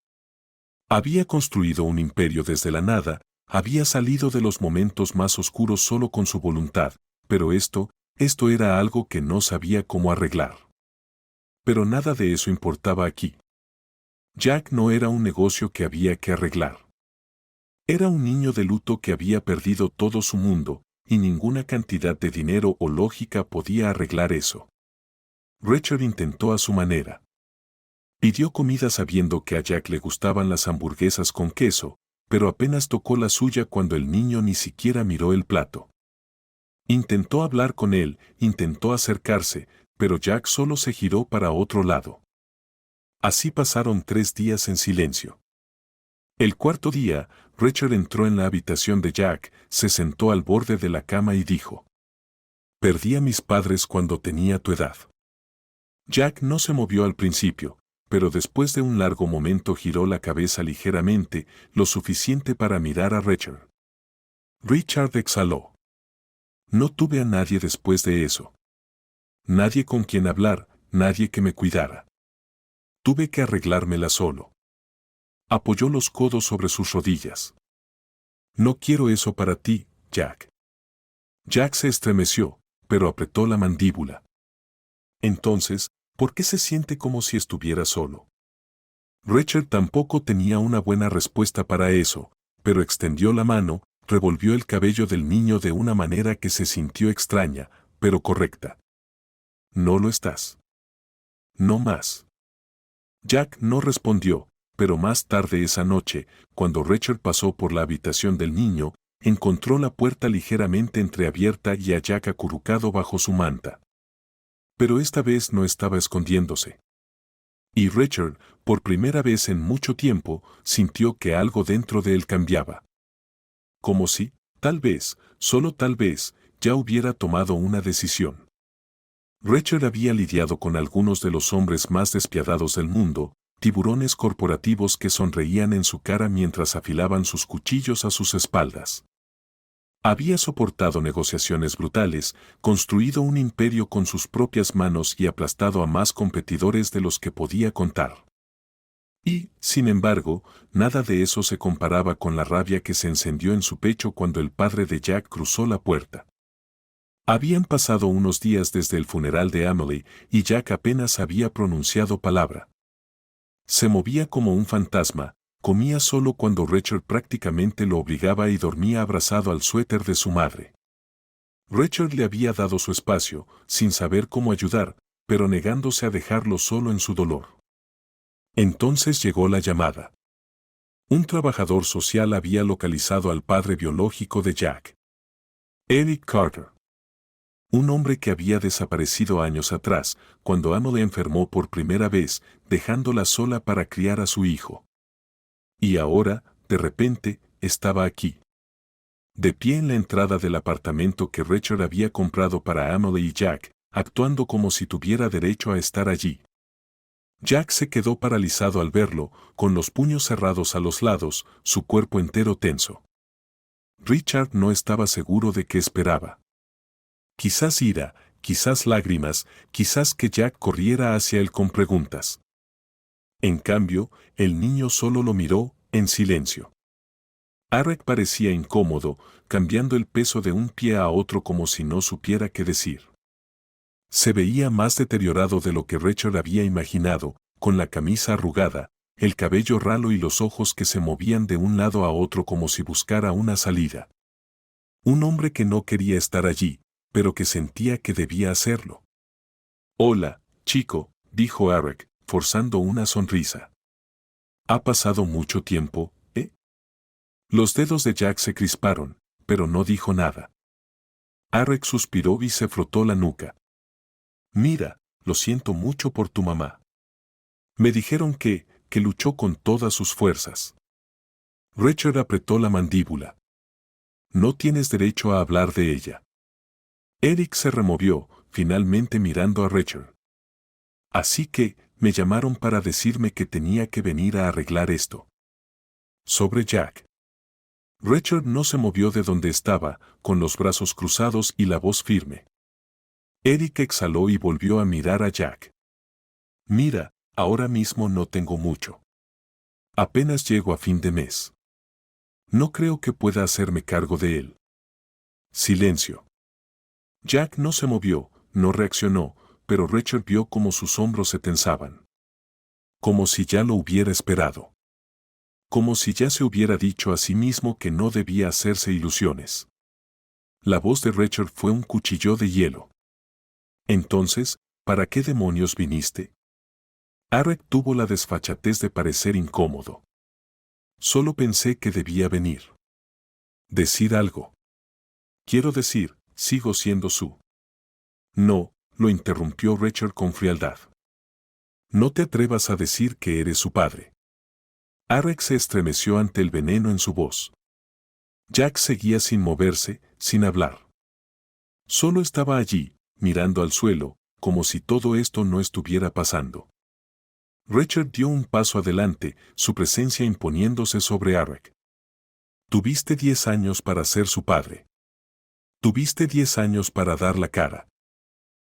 Había construido un imperio desde la nada, había salido de los momentos más oscuros solo con su voluntad, pero esto era algo que no sabía cómo arreglar. Pero nada de eso importaba aquí. Jack no era un negocio que había que arreglar. Era un niño de luto que había perdido todo su mundo, y ninguna cantidad de dinero o lógica podía arreglar eso. Rachel intentó a su manera. Pidió comida sabiendo que a Jack le gustaban las hamburguesas con queso, pero apenas tocó la suya cuando el niño ni siquiera miró el plato. Intentó hablar con él, intentó acercarse, pero Jack solo se giró para otro lado. Así pasaron 3 días en silencio. El cuarto día, Rachel entró en la habitación de Jack, se sentó al borde de la cama y dijo: «Perdí a mis padres cuando tenía tu edad». Jack no se movió al principio, pero después de un largo momento giró la cabeza ligeramente, lo suficiente para mirar a Rachel. Richard exhaló. No tuve a nadie después de eso. Nadie con quien hablar, nadie que me cuidara. Tuve que arreglármela solo. Apoyó los codos sobre sus rodillas. No quiero eso para ti, Jack. Jack se estremeció, pero apretó la mandíbula. Entonces, ¿por qué se siente como si estuviera solo? Rachel tampoco tenía una buena respuesta para eso, pero extendió la mano, revolvió el cabello del niño de una manera que se sintió extraña, pero correcta. No lo estás. No más. Jack no respondió, pero más tarde esa noche, cuando Rachel pasó por la habitación del niño, encontró la puerta ligeramente entreabierta y a Jack acurrucado bajo su manta. Pero esta vez no estaba escondiéndose. Y Rachel, por primera vez en mucho tiempo, sintió que algo dentro de él cambiaba. Como si, tal vez, solo tal vez, ya hubiera tomado una decisión. Rachel había lidiado con algunos de los hombres más despiadados del mundo, tiburones corporativos que sonreían en su cara mientras afilaban sus cuchillos a sus espaldas. Había soportado negociaciones brutales, construido un imperio con sus propias manos y aplastado a más competidores de los que podía contar. Y, sin embargo, nada de eso se comparaba con la rabia que se encendió en su pecho cuando el padre de Jack cruzó la puerta. Habían pasado unos días desde el funeral de Emily y Jack apenas había pronunciado palabra. Se movía como un fantasma, comía solo cuando Richard prácticamente lo obligaba y dormía abrazado al suéter de su madre. Richard le había dado su espacio, sin saber cómo ayudar, pero negándose a dejarlo solo en su dolor. Entonces llegó la llamada. Un trabajador social había localizado al padre biológico de Jack. Eric Carter. Un hombre que había desaparecido años atrás, cuando Emily enfermó por primera vez, dejándola sola para criar a su hijo. Y ahora, de repente, estaba aquí. De pie en la entrada del apartamento que Richard había comprado para Emily y Jack, actuando como si tuviera derecho a estar allí. Jack se quedó paralizado al verlo, con los puños cerrados a los lados, su cuerpo entero tenso. Richard no estaba seguro de qué esperaba. Quizás ira, quizás lágrimas, quizás que Jack corriera hacia él con preguntas. En cambio, el niño solo lo miró, en silencio. Eric parecía incómodo, cambiando el peso de un pie a otro como si no supiera qué decir. Se veía más deteriorado de lo que Richard había imaginado, con la camisa arrugada, el cabello ralo y los ojos que se movían de un lado a otro como si buscara una salida. Un hombre que no quería estar allí, pero que sentía que debía hacerlo. «Hola, chico», dijo Eric, forzando una sonrisa. «Ha pasado mucho tiempo, ¿eh?» Los dedos de Jack se crisparon, pero no dijo nada. Eric suspiró y se frotó la nuca. «Mira, lo siento mucho por tu mamá. Me dijeron que luchó con todas sus fuerzas». Richard apretó la mandíbula. «No tienes derecho a hablar de ella». Eric se removió, finalmente mirando a Richard. «Así que, me llamaron para decirme que tenía que venir a arreglar esto». Sobre Jack. Richard no se movió de donde estaba, con los brazos cruzados y la voz firme. Eric exhaló y volvió a mirar a Jack. «Mira, ahora mismo no tengo mucho. Apenas llego a fin de mes. No creo que pueda hacerme cargo de él». Silencio. Jack no se movió, no reaccionó, pero Richard vio cómo sus hombros se tensaban. Como si ya lo hubiera esperado. Como si ya se hubiera dicho a sí mismo que no debía hacerse ilusiones. La voz de Richard fue un cuchillo de hielo. «Entonces, ¿para qué demonios viniste?» Eric tuvo la desfachatez de parecer incómodo. «Solo pensé que debía venir. Decir algo. Quiero decir, sigo siendo su». «No», lo interrumpió Richard con frialdad. «No te atrevas a decir que eres su padre». Eric se estremeció ante el veneno en su voz. Jack seguía sin moverse, sin hablar. Solo estaba allí, mirando al suelo, como si todo esto no estuviera pasando. Richard dio un paso adelante, su presencia imponiéndose sobre Eric. «Tuviste 10 años para ser su padre. Tuviste 10 años para dar la cara.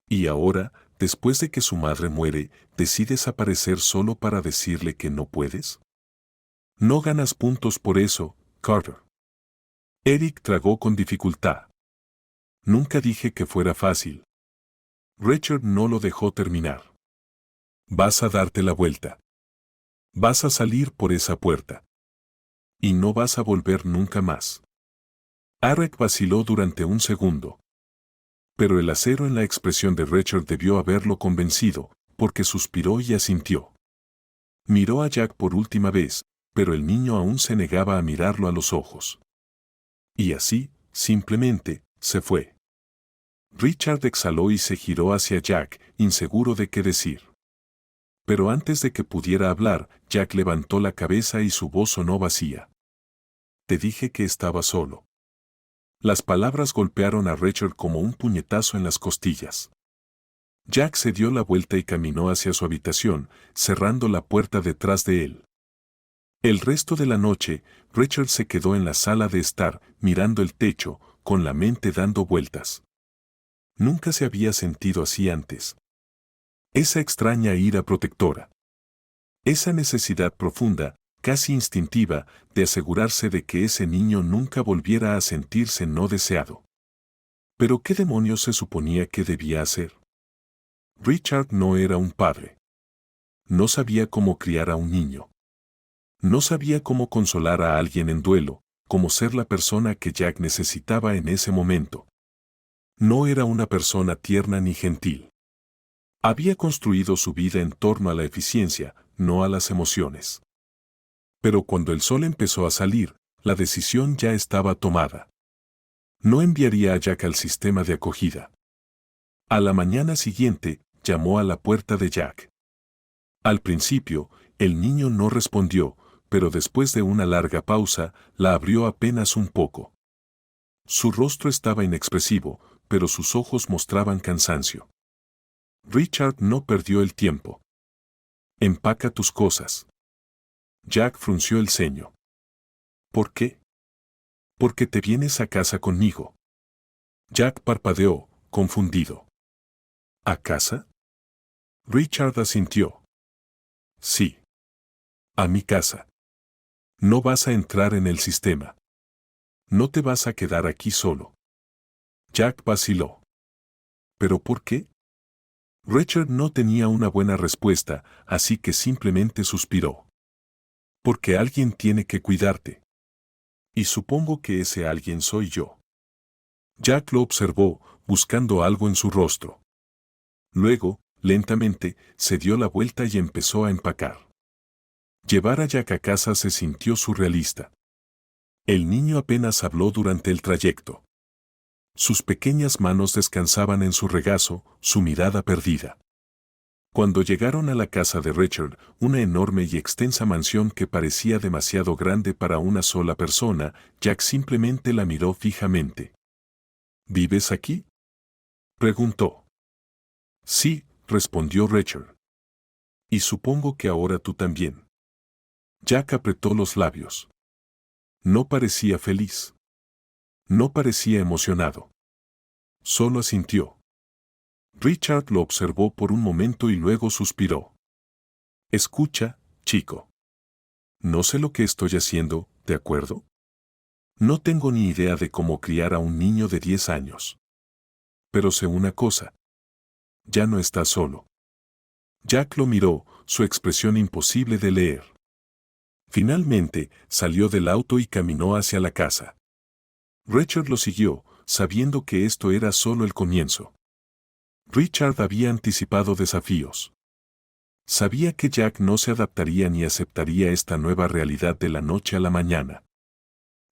Y ahora, después de que su madre muere, ¿decides aparecer solo para decirle que no puedes? No ganas puntos por eso, Carter». Eric tragó con dificultad. «Nunca dije que fuera fácil». Richard no lo dejó terminar. «Vas a darte la vuelta. Vas a salir por esa puerta. Y no vas a volver nunca más». Eric vaciló durante un segundo. Pero el acero en la expresión de Richard debió haberlo convencido, porque suspiró y asintió. Miró a Jack por última vez, pero el niño aún se negaba a mirarlo a los ojos. Y así, simplemente, se fue. Richard exhaló y se giró hacia Jack, inseguro de qué decir. Pero antes de que pudiera hablar, Jack levantó la cabeza y su voz sonó vacía. «Te dije que estaba solo». Las palabras golpearon a Richard como un puñetazo en las costillas. Jack se dio la vuelta y caminó hacia su habitación, cerrando la puerta detrás de él. El resto de la noche, Richard se quedó en la sala de estar, mirando el techo, con la mente dando vueltas. Nunca se había sentido así antes. Esa extraña ira protectora. Esa necesidad profunda, casi instintiva, de asegurarse de que ese niño nunca volviera a sentirse no deseado. ¿Pero qué demonios se suponía que debía hacer? Richard no era un padre. No sabía cómo criar a un niño. No sabía cómo consolar a alguien en duelo, cómo ser la persona que Jack necesitaba en ese momento. No era una persona tierna ni gentil. Había construido su vida en torno a la eficiencia, no a las emociones. Pero cuando el sol empezó a salir, la decisión ya estaba tomada. No enviaría a Jack al sistema de acogida. A la mañana siguiente, llamó a la puerta de Jack. Al principio, el niño no respondió, pero después de una larga pausa, la abrió apenas un poco. Su rostro estaba inexpresivo, pero sus ojos mostraban cansancio. Richard no perdió el tiempo. Empaca tus cosas. Jack frunció el ceño. ¿Por qué? Porque te vienes a casa conmigo. Jack parpadeó, confundido. ¿A casa? Richard asintió. Sí. A mi casa. No vas a entrar en el sistema. No te vas a quedar aquí solo. Jack vaciló. ¿Pero por qué? Richard no tenía una buena respuesta, así que simplemente suspiró. Porque alguien tiene que cuidarte. Y supongo que ese alguien soy yo. Jack lo observó, buscando algo en su rostro. Luego, lentamente, se dio la vuelta y empezó a empacar. Llevar a Jack a casa se sintió surrealista. El niño apenas habló durante el trayecto. Sus pequeñas manos descansaban en su regazo, su mirada perdida. Cuando llegaron a la casa de Richard, una enorme y extensa mansión que parecía demasiado grande para una sola persona, Jack simplemente la miró fijamente. ¿Vives aquí?, preguntó. Sí, respondió Richard. Y supongo que ahora tú también. Jack apretó los labios. No parecía feliz. No parecía emocionado. Solo asintió. Richard lo observó por un momento y luego suspiró. Escucha, chico. No sé lo que estoy haciendo, ¿de acuerdo? No tengo ni idea de cómo criar a un niño de 10 años. Pero sé una cosa. Ya no estás solo. Jack lo miró, su expresión imposible de leer. Finalmente, salió del auto y caminó hacia la casa. Richard lo siguió, sabiendo que esto era solo el comienzo. Richard había anticipado desafíos. Sabía que Jack no se adaptaría ni aceptaría esta nueva realidad de la noche a la mañana.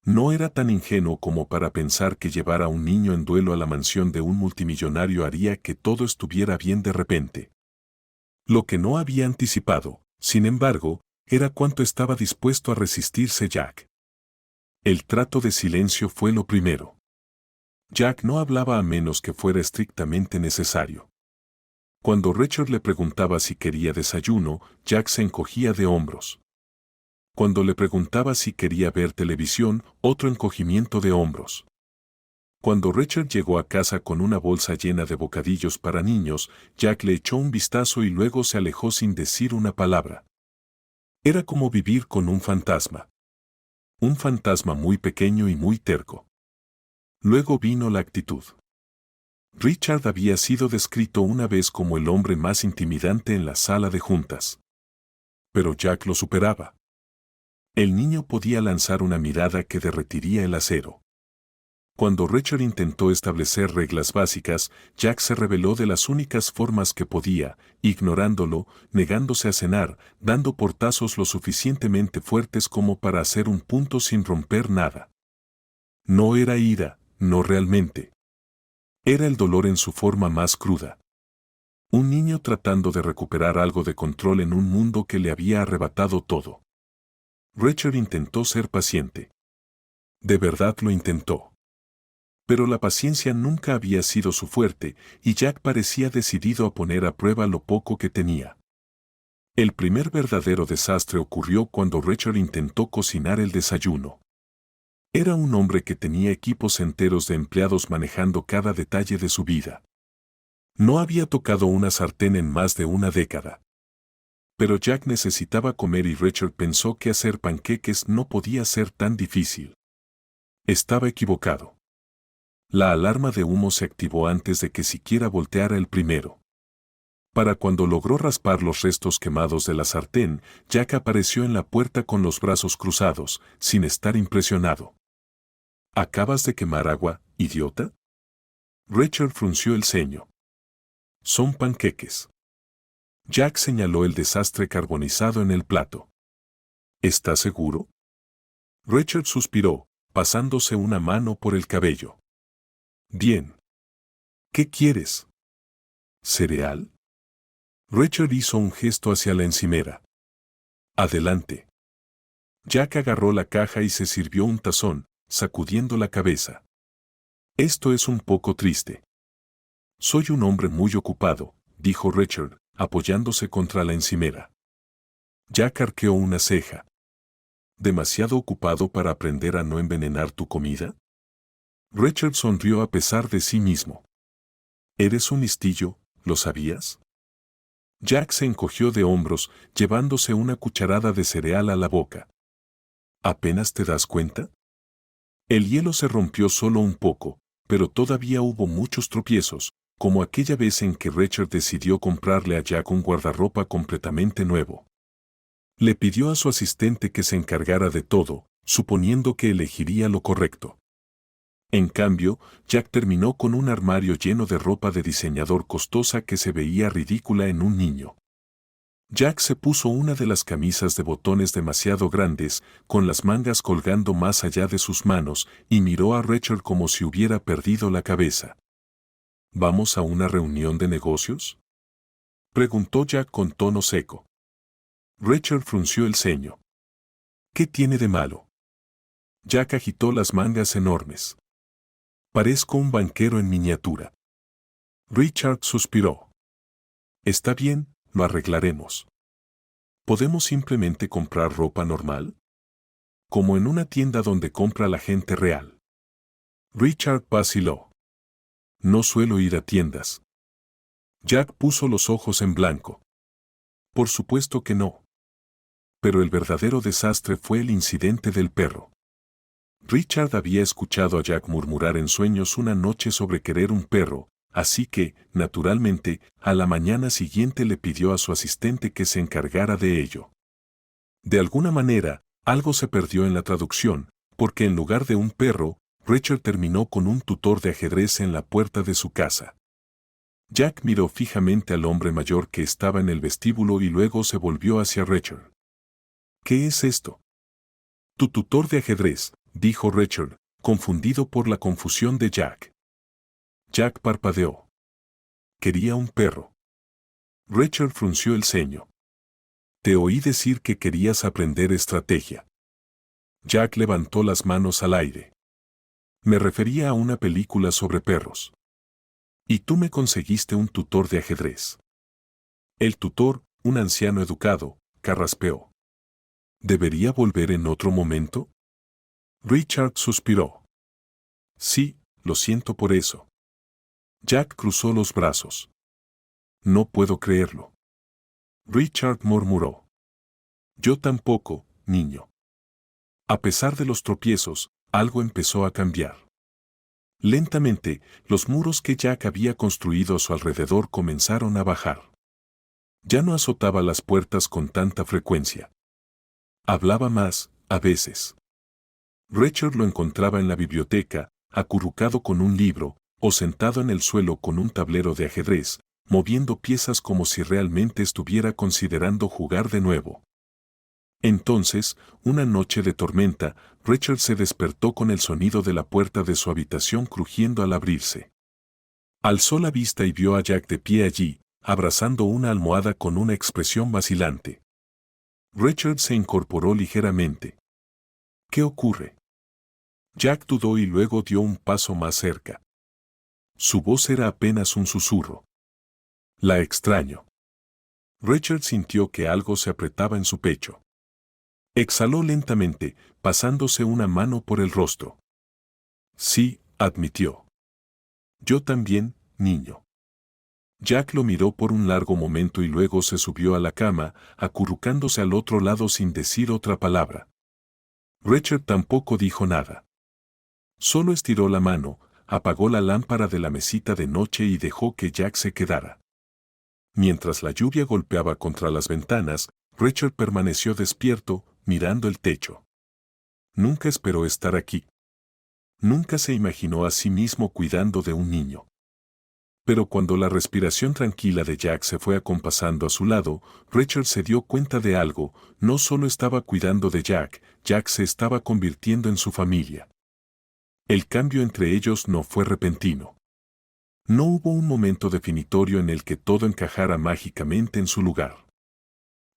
No era tan ingenuo como para pensar que llevar a un niño en duelo a la mansión de un multimillonario haría que todo estuviera bien de repente. Lo que no había anticipado, sin embargo, era cuánto estaba dispuesto a resistirse Jack. El trato de silencio fue lo primero. Jack no hablaba a menos que fuera estrictamente necesario. Cuando Richard le preguntaba si quería desayuno, Jack se encogía de hombros. Cuando le preguntaba si quería ver televisión, otro encogimiento de hombros. Cuando Richard llegó a casa con una bolsa llena de bocadillos para niños, Jack le echó un vistazo y luego se alejó sin decir una palabra. Era como vivir con un fantasma. Un fantasma muy pequeño y muy terco. Luego vino la actitud. Richard había sido descrito una vez como el hombre más intimidante en la sala de juntas. Pero Jack lo superaba. El niño podía lanzar una mirada que derretiría el acero. Cuando Richard intentó establecer reglas básicas, Jack se rebeló de las únicas formas que podía, ignorándolo, negándose a cenar, dando portazos lo suficientemente fuertes como para hacer un punto sin romper nada. No era ira, no realmente. Era el dolor en su forma más cruda. Un niño tratando de recuperar algo de control en un mundo que le había arrebatado todo. Richard intentó ser paciente. De verdad lo intentó. Pero la paciencia nunca había sido su fuerte, y Jack parecía decidido a poner a prueba lo poco que tenía. El primer verdadero desastre ocurrió cuando Richard intentó cocinar el desayuno. Era un hombre que tenía equipos enteros de empleados manejando cada detalle de su vida. No había tocado una sartén en más de una década. Pero Jack necesitaba comer y Richard pensó que hacer panqueques no podía ser tan difícil. Estaba equivocado. La alarma de humo se activó antes de que siquiera volteara el primero. Para cuando logró raspar los restos quemados de la sartén, Jack apareció en la puerta con los brazos cruzados, sin estar impresionado. ¿Acabas de quemar agua, idiota? Richard frunció el ceño. Son panqueques. Jack señaló el desastre carbonizado en el plato. ¿Estás seguro? Richard suspiró, pasándose una mano por el cabello. Bien. ¿Qué quieres? ¿Cereal? Richard hizo un gesto hacia la encimera. Adelante. Jack agarró la caja y se sirvió un tazón, sacudiendo la cabeza. Esto es un poco triste. Soy un hombre muy ocupado, dijo Richard, apoyándose contra la encimera. Jack arqueó una ceja. ¿Demasiado ocupado para aprender a no envenenar tu comida? Richard sonrió a pesar de sí mismo. Eres un listillo, ¿lo sabías? Jack se encogió de hombros, llevándose una cucharada de cereal a la boca. ¿Apenas te das cuenta? El hielo se rompió solo un poco, pero todavía hubo muchos tropiezos, como aquella vez en que Richard decidió comprarle a Jack un guardarropa completamente nuevo. Le pidió a su asistente que se encargara de todo, suponiendo que elegiría lo correcto. En cambio, Jack terminó con un armario lleno de ropa de diseñador costosa que se veía ridícula en un niño. Jack se puso una de las camisas de botones demasiado grandes, con las mangas colgando más allá de sus manos, y miró a Richard como si hubiera perdido la cabeza. ¿Vamos a una reunión de negocios? Preguntó Jack con tono seco. Richard frunció el ceño. ¿Qué tiene de malo? Jack agitó las mangas enormes. Parezco un banquero en miniatura. Richard suspiró. Está bien, lo arreglaremos. ¿Podemos simplemente comprar ropa normal? Como en una tienda donde compra la gente real. Richard vaciló. No suelo ir a tiendas. Jack puso los ojos en blanco. Por supuesto que no. Pero el verdadero desastre fue el incidente del perro. Richard había escuchado a Jack murmurar en sueños una noche sobre querer un perro, así que, naturalmente, a la mañana siguiente le pidió a su asistente que se encargara de ello. De alguna manera, algo se perdió en la traducción, porque en lugar de un perro, Richard terminó con un tutor de ajedrez en la puerta de su casa. Jack miró fijamente al hombre mayor que estaba en el vestíbulo y luego se volvió hacia Richard. ¿Qué es esto? Tu tutor de ajedrez, dijo Richard, confundido por la confusión de Jack. Jack parpadeó. Quería un perro. Richard frunció el ceño. Te oí decir que querías aprender estrategia. Jack levantó las manos al aire. Me refería a una película sobre perros. Y tú me conseguiste un tutor de ajedrez. El tutor, un anciano educado, carraspeó. ¿Debería volver en otro momento? Richard suspiró. Sí, lo siento por eso. Jack cruzó los brazos. No puedo creerlo. Richard murmuró. Yo tampoco, niño. A pesar de los tropiezos, algo empezó a cambiar. Lentamente, los muros que Jack había construido a su alrededor comenzaron a bajar. Ya no azotaba las puertas con tanta frecuencia. Hablaba más, a veces. Richard lo encontraba en la biblioteca, acurrucado con un libro, o sentado en el suelo con un tablero de ajedrez, moviendo piezas como si realmente estuviera considerando jugar de nuevo. Entonces, una noche de tormenta, Richard se despertó con el sonido de la puerta de su habitación crujiendo al abrirse. Alzó la vista y vio a Jack de pie allí, abrazando una almohada con una expresión vacilante. Richard se incorporó ligeramente. ¿Qué ocurre? Jack dudó y luego dio un paso más cerca. Su voz era apenas un susurro. La extraño. Richard sintió que algo se apretaba en su pecho. Exhaló lentamente, pasándose una mano por el rostro. Sí, admitió. Yo también, niño. Jack lo miró por un largo momento y luego se subió a la cama, acurrucándose al otro lado sin decir otra palabra. Richard tampoco dijo nada. Solo estiró la mano, apagó la lámpara de la mesita de noche y dejó que Jack se quedara. Mientras la lluvia golpeaba contra las ventanas, Richard permaneció despierto, mirando el techo. Nunca esperó estar aquí. Nunca se imaginó a sí mismo cuidando de un niño. Pero cuando la respiración tranquila de Jack se fue acompasando a su lado, Richard se dio cuenta de algo: no solo estaba cuidando de Jack, Jack se estaba convirtiendo en su familia. El cambio entre ellos no fue repentino. No hubo un momento definitorio en el que todo encajara mágicamente en su lugar.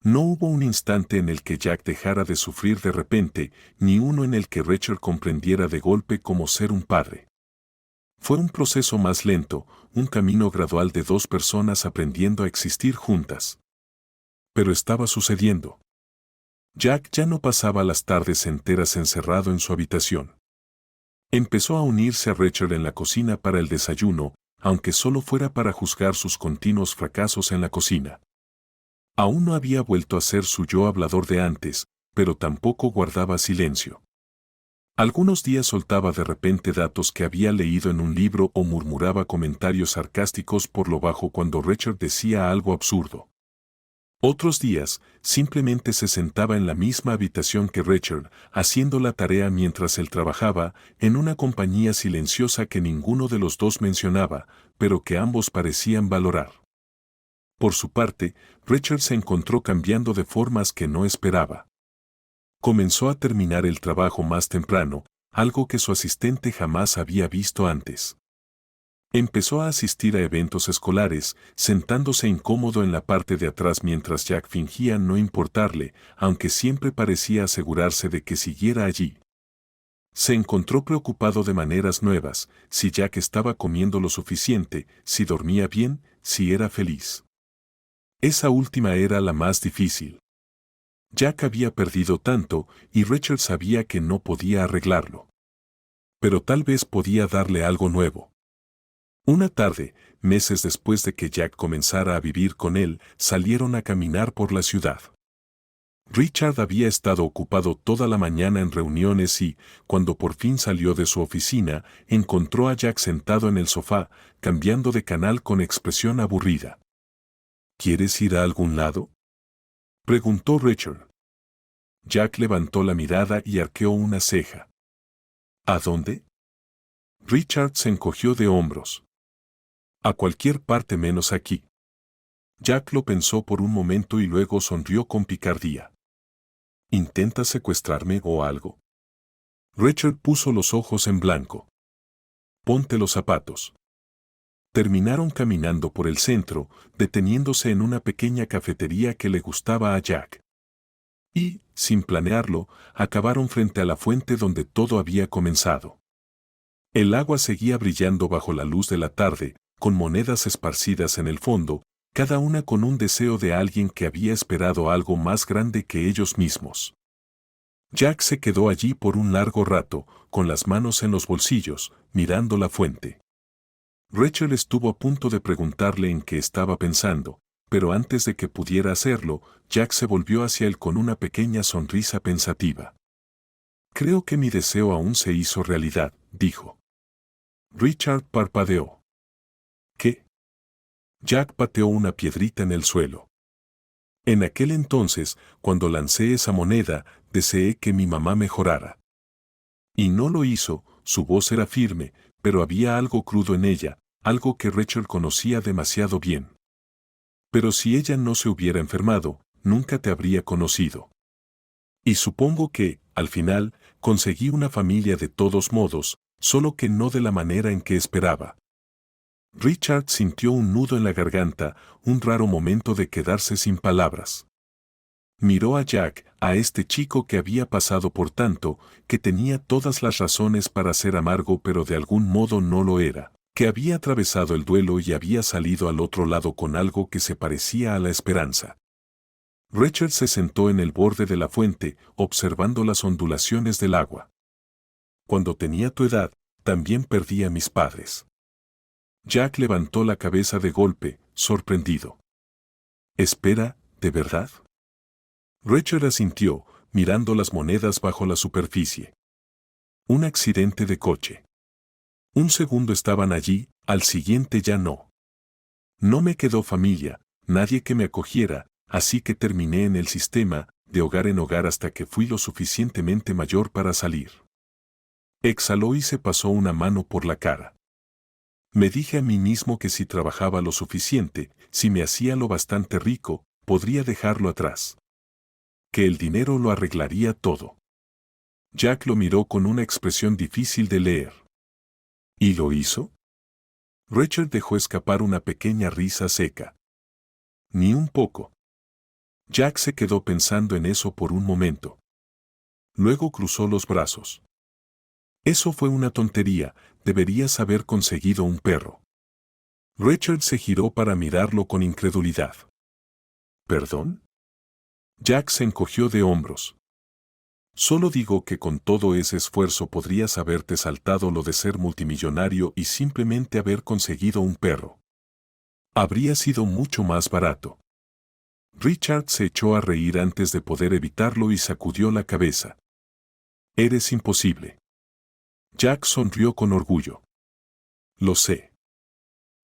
No hubo un instante en el que Jack dejara de sufrir de repente, ni uno en el que Richard comprendiera de golpe cómo ser un padre. Fue un proceso más lento, un camino gradual de dos personas aprendiendo a existir juntas. Pero estaba sucediendo. Jack ya no pasaba las tardes enteras encerrado en su habitación. Empezó a unirse a Richard en la cocina para el desayuno, aunque solo fuera para juzgar sus continuos fracasos en la cocina. Aún no había vuelto a ser su yo hablador de antes, pero tampoco guardaba silencio. Algunos días soltaba de repente datos que había leído en un libro o murmuraba comentarios sarcásticos por lo bajo cuando Richard decía algo absurdo. Otros días, simplemente se sentaba en la misma habitación que Richard, haciendo la tarea mientras él trabajaba, en una compañía silenciosa que ninguno de los dos mencionaba, pero que ambos parecían valorar. Por su parte, Richard se encontró cambiando de formas que no esperaba. Comenzó a terminar el trabajo más temprano, algo que su asistente jamás había visto antes. Empezó a asistir a eventos escolares, sentándose incómodo en la parte de atrás mientras Jack fingía no importarle, aunque siempre parecía asegurarse de que siguiera allí. Se encontró preocupado de maneras nuevas: si Jack estaba comiendo lo suficiente, si dormía bien, si era feliz. Esa última era la más difícil. Jack había perdido tanto, y Richard sabía que no podía arreglarlo. Pero tal vez podía darle algo nuevo. Una tarde, meses después de que Jack comenzara a vivir con él, salieron a caminar por la ciudad. Richard había estado ocupado toda la mañana en reuniones y, cuando por fin salió de su oficina, encontró a Jack sentado en el sofá, cambiando de canal con expresión aburrida. ¿Quieres ir a algún lado?, preguntó Richard. Jack levantó la mirada y arqueó una ceja. ¿A dónde? Richard se encogió de hombros. A cualquier parte menos aquí. Jack lo pensó por un momento y luego sonrió con picardía. ¿Intentas secuestrarme o algo? Richard puso los ojos en blanco. Ponte los zapatos. Terminaron caminando por el centro, deteniéndose en una pequeña cafetería que le gustaba a Jack. Y, sin planearlo, acabaron frente a la fuente donde todo había comenzado. El agua seguía brillando bajo la luz de la tarde, con monedas esparcidas en el fondo, cada una con un deseo de alguien que había esperado algo más grande que ellos mismos. Jack se quedó allí por un largo rato, con las manos en los bolsillos, mirando la fuente. Rachel estuvo a punto de preguntarle en qué estaba pensando, pero antes de que pudiera hacerlo, Jack se volvió hacia él con una pequeña sonrisa pensativa. Creo que mi deseo aún se hizo realidad, dijo. Richard parpadeó. ¿Qué? Jack pateó una piedrita en el suelo. En aquel entonces, cuando lancé esa moneda, deseé que mi mamá mejorara. Y no lo hizo. Su voz era firme, pero había algo crudo en ella, algo que Rachel conocía demasiado bien. Pero si ella no se hubiera enfermado, nunca te habría conocido. Y supongo que, al final, conseguí una familia de todos modos, solo que no de la manera en que esperaba. Richard sintió un nudo en la garganta, un raro momento de quedarse sin palabras. Miró a Jack, a este chico que había pasado por tanto, que tenía todas las razones para ser amargo pero de algún modo no lo era, que había atravesado el duelo y había salido al otro lado con algo que se parecía a la esperanza. Richard se sentó en el borde de la fuente, observando las ondulaciones del agua. Cuando tenía tu edad, también perdí a mis padres. Jack levantó la cabeza de golpe, sorprendido. Espera, ¿de verdad? Richard asintió, mirando las monedas bajo la superficie. Un accidente de coche. Un segundo estaban allí, al siguiente ya no. No me quedó familia, nadie que me acogiera, así que terminé en el sistema, de hogar en hogar hasta que fui lo suficientemente mayor para salir. Exhaló y se pasó una mano por la cara. Me dije a mí mismo que si trabajaba lo suficiente, si me hacía lo bastante rico, podría dejarlo atrás. Que el dinero lo arreglaría todo. Jack lo miró con una expresión difícil de leer. ¿Y lo hizo? Richard dejó escapar una pequeña risa seca. Ni un poco. Jack se quedó pensando en eso por un momento. Luego cruzó los brazos. Eso fue una tontería, deberías haber conseguido un perro. Richard se giró para mirarlo con incredulidad. ¿Perdón? Jack se encogió de hombros. Solo digo que con todo ese esfuerzo podrías haberte saltado lo de ser multimillonario y simplemente haber conseguido un perro. Habría sido mucho más barato. Richard se echó a reír antes de poder evitarlo y sacudió la cabeza. Eres imposible. Jack sonrió con orgullo. Lo sé.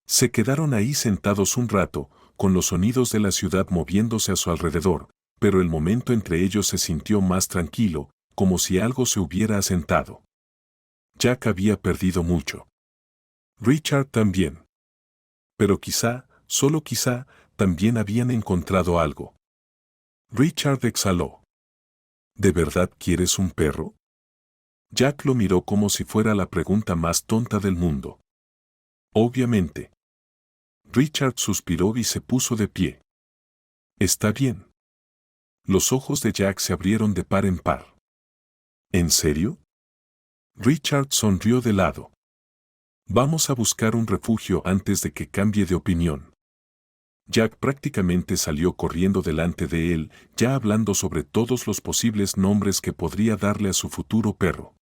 Se quedaron ahí sentados un rato, con los sonidos de la ciudad moviéndose a su alrededor, pero el momento entre ellos se sintió más tranquilo, como si algo se hubiera asentado. Jack había perdido mucho. Richard también. Pero quizá, solo quizá, también habían encontrado algo. Richard exhaló. ¿De verdad quieres un perro? Jack lo miró como si fuera la pregunta más tonta del mundo. Obviamente. Richard suspiró y se puso de pie. Está bien. Los ojos de Jack se abrieron de par en par. ¿En serio? Richard sonrió de lado. Vamos a buscar un refugio antes de que cambie de opinión. Jack prácticamente salió corriendo delante de él, ya hablando sobre todos los posibles nombres que podría darle a su futuro perro.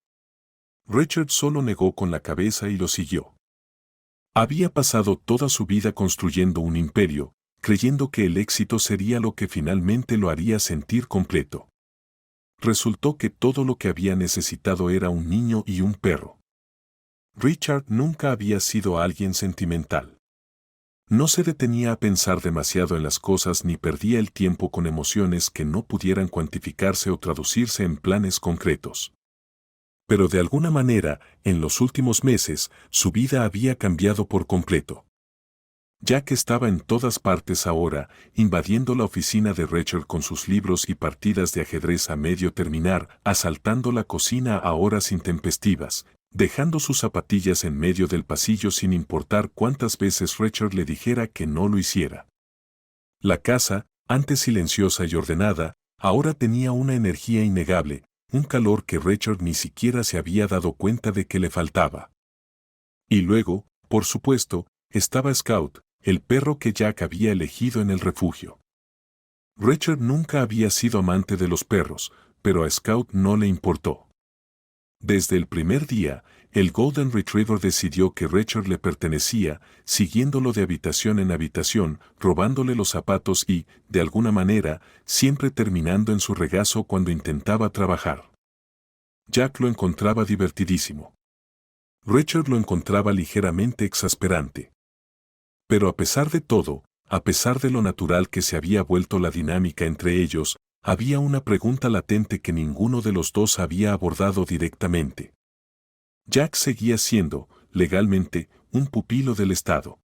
Richard solo negó con la cabeza y lo siguió. Había pasado toda su vida construyendo un imperio, creyendo que el éxito sería lo que finalmente lo haría sentir completo. Resultó que todo lo que había necesitado era un niño y un perro. Richard nunca había sido alguien sentimental. No se detenía a pensar demasiado en las cosas ni perdía el tiempo con emociones que no pudieran cuantificarse o traducirse en planes concretos. Pero de alguna manera, en los últimos meses, su vida había cambiado por completo. Jack estaba en todas partes ahora, invadiendo la oficina de Richard con sus libros y partidas de ajedrez a medio terminar, asaltando la cocina a horas intempestivas, dejando sus zapatillas en medio del pasillo sin importar cuántas veces Richard le dijera que no lo hiciera. La casa, antes silenciosa y ordenada, ahora tenía una energía innegable, un calor que Richard ni siquiera se había dado cuenta de que le faltaba. Y luego, por supuesto, estaba Scout, el perro que Jack había elegido en el refugio. Richard nunca había sido amante de los perros, pero a Scout no le importó. Desde el primer día, el Golden Retriever decidió que Richard le pertenecía, siguiéndolo de habitación en habitación, robándole los zapatos y, de alguna manera, siempre terminando en su regazo cuando intentaba trabajar. Jack lo encontraba divertidísimo. Richard lo encontraba ligeramente exasperante. Pero a pesar de todo, a pesar de lo natural que se había vuelto la dinámica entre ellos, había una pregunta latente que ninguno de los dos había abordado directamente. Jack seguía siendo, legalmente, un pupilo del Estado.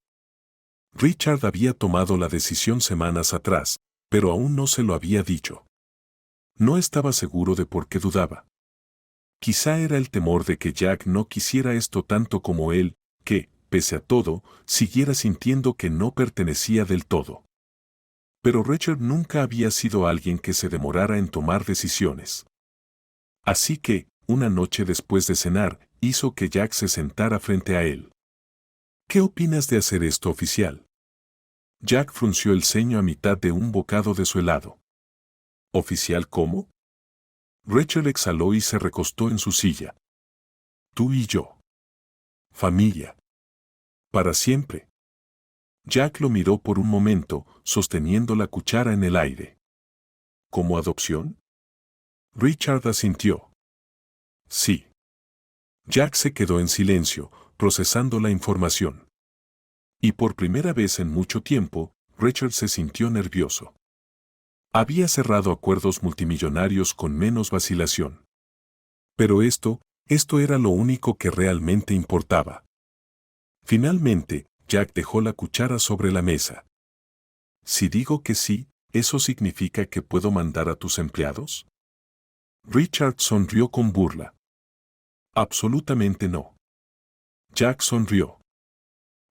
Richard había tomado la decisión semanas atrás, pero aún no se lo había dicho. No estaba seguro de por qué dudaba. Quizá era el temor de que Jack no quisiera esto tanto como él, que, pese a todo, siguiera sintiendo que no pertenecía del todo. Pero Richard nunca había sido alguien que se demorara en tomar decisiones. Así que, una noche después de cenar, hizo que Jack se sentara frente a él. ¿Qué opinas de hacer esto oficial? Jack frunció el ceño a mitad de un bocado de su helado. ¿Oficial cómo? Richard exhaló y se recostó en su silla. Tú y yo. Familia. Para siempre. Jack lo miró por un momento, sosteniendo la cuchara en el aire. ¿Como adopción? Richard asintió. Sí. Jack se quedó en silencio, procesando la información. Y por primera vez en mucho tiempo, Richard se sintió nervioso. Había cerrado acuerdos multimillonarios con menos vacilación. Pero esto era lo único que realmente importaba. Finalmente, Jack dejó la cuchara sobre la mesa. Si digo que sí, ¿eso significa que puedo mandar a tus empleados? Richard sonrió con burla. Absolutamente no. Jack sonrió.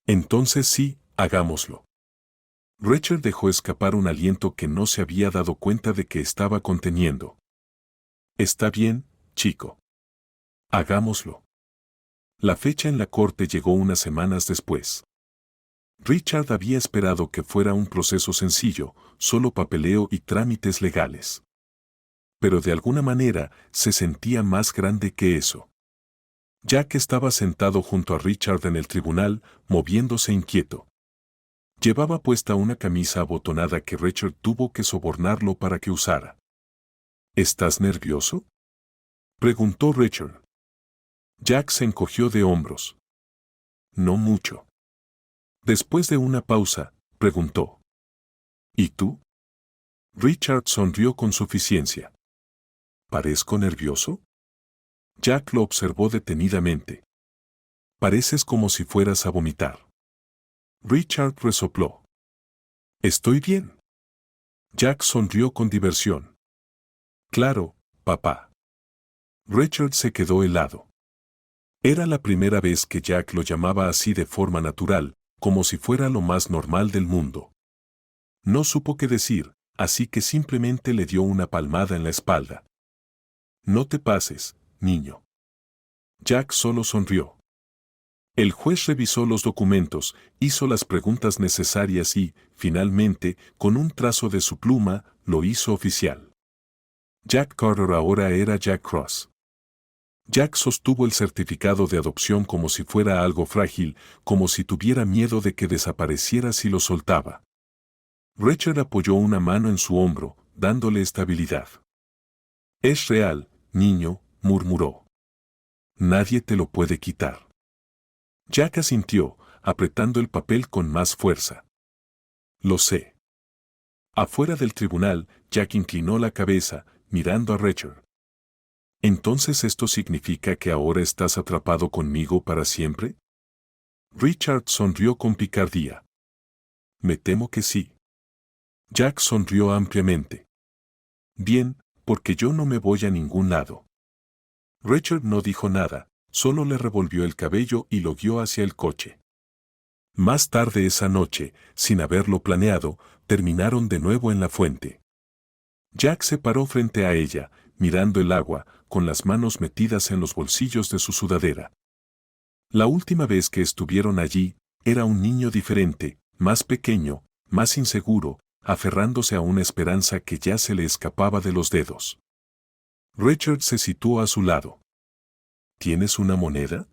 Entonces sí, hagámoslo. Richard dejó escapar un aliento que no se había dado cuenta de que estaba conteniendo. Está bien, chico. Hagámoslo. La fecha en la corte llegó unas semanas después. Richard había esperado que fuera un proceso sencillo, solo papeleo y trámites legales. Pero de alguna manera se sentía más grande que eso. Jack estaba sentado junto a Richard en el tribunal, moviéndose inquieto. Llevaba puesta una camisa abotonada que Richard tuvo que sobornarlo para que usara. ¿Estás nervioso?, preguntó Richard. Jack se encogió de hombros. No mucho. Después de una pausa, preguntó. ¿Y tú? Richard sonrió con suficiencia. ¿Parezco nervioso? Jack lo observó detenidamente. Pareces como si fueras a vomitar. Richard resopló. Estoy bien. Jack sonrió con diversión. Claro, papá. Richard se quedó helado. Era la primera vez que Jack lo llamaba así de forma natural, como si fuera lo más normal del mundo. No supo qué decir, así que simplemente le dio una palmada en la espalda. No te pases, niño. Jack solo sonrió. El juez revisó los documentos, hizo las preguntas necesarias y, finalmente, con un trazo de su pluma, lo hizo oficial. Jack Carter ahora era Jack Cross. Jack sostuvo el certificado de adopción como si fuera algo frágil, como si tuviera miedo de que desapareciera si lo soltaba. Richard apoyó una mano en su hombro, dándole estabilidad. Es real, niño, murmuró. Nadie te lo puede quitar. Jack asintió, apretando el papel con más fuerza. Lo sé. Afuera del tribunal, Jack inclinó la cabeza, mirando a Richard. ¿Entonces esto significa que ahora estás atrapado conmigo para siempre? Richard sonrió con picardía. Me temo que sí. Jack sonrió ampliamente. Bien, porque yo no me voy a ningún lado. Richard no dijo nada, solo le revolvió el cabello y lo guió hacia el coche. Más tarde esa noche, sin haberlo planeado, terminaron de nuevo en la fuente. Jack se paró frente a ella, mirando el agua, con las manos metidas en los bolsillos de su sudadera. La última vez que estuvieron allí, era un niño diferente, más pequeño, más inseguro, aferrándose a una esperanza que ya se le escapaba de los dedos. Richard se situó a su lado. ¿Tienes una moneda?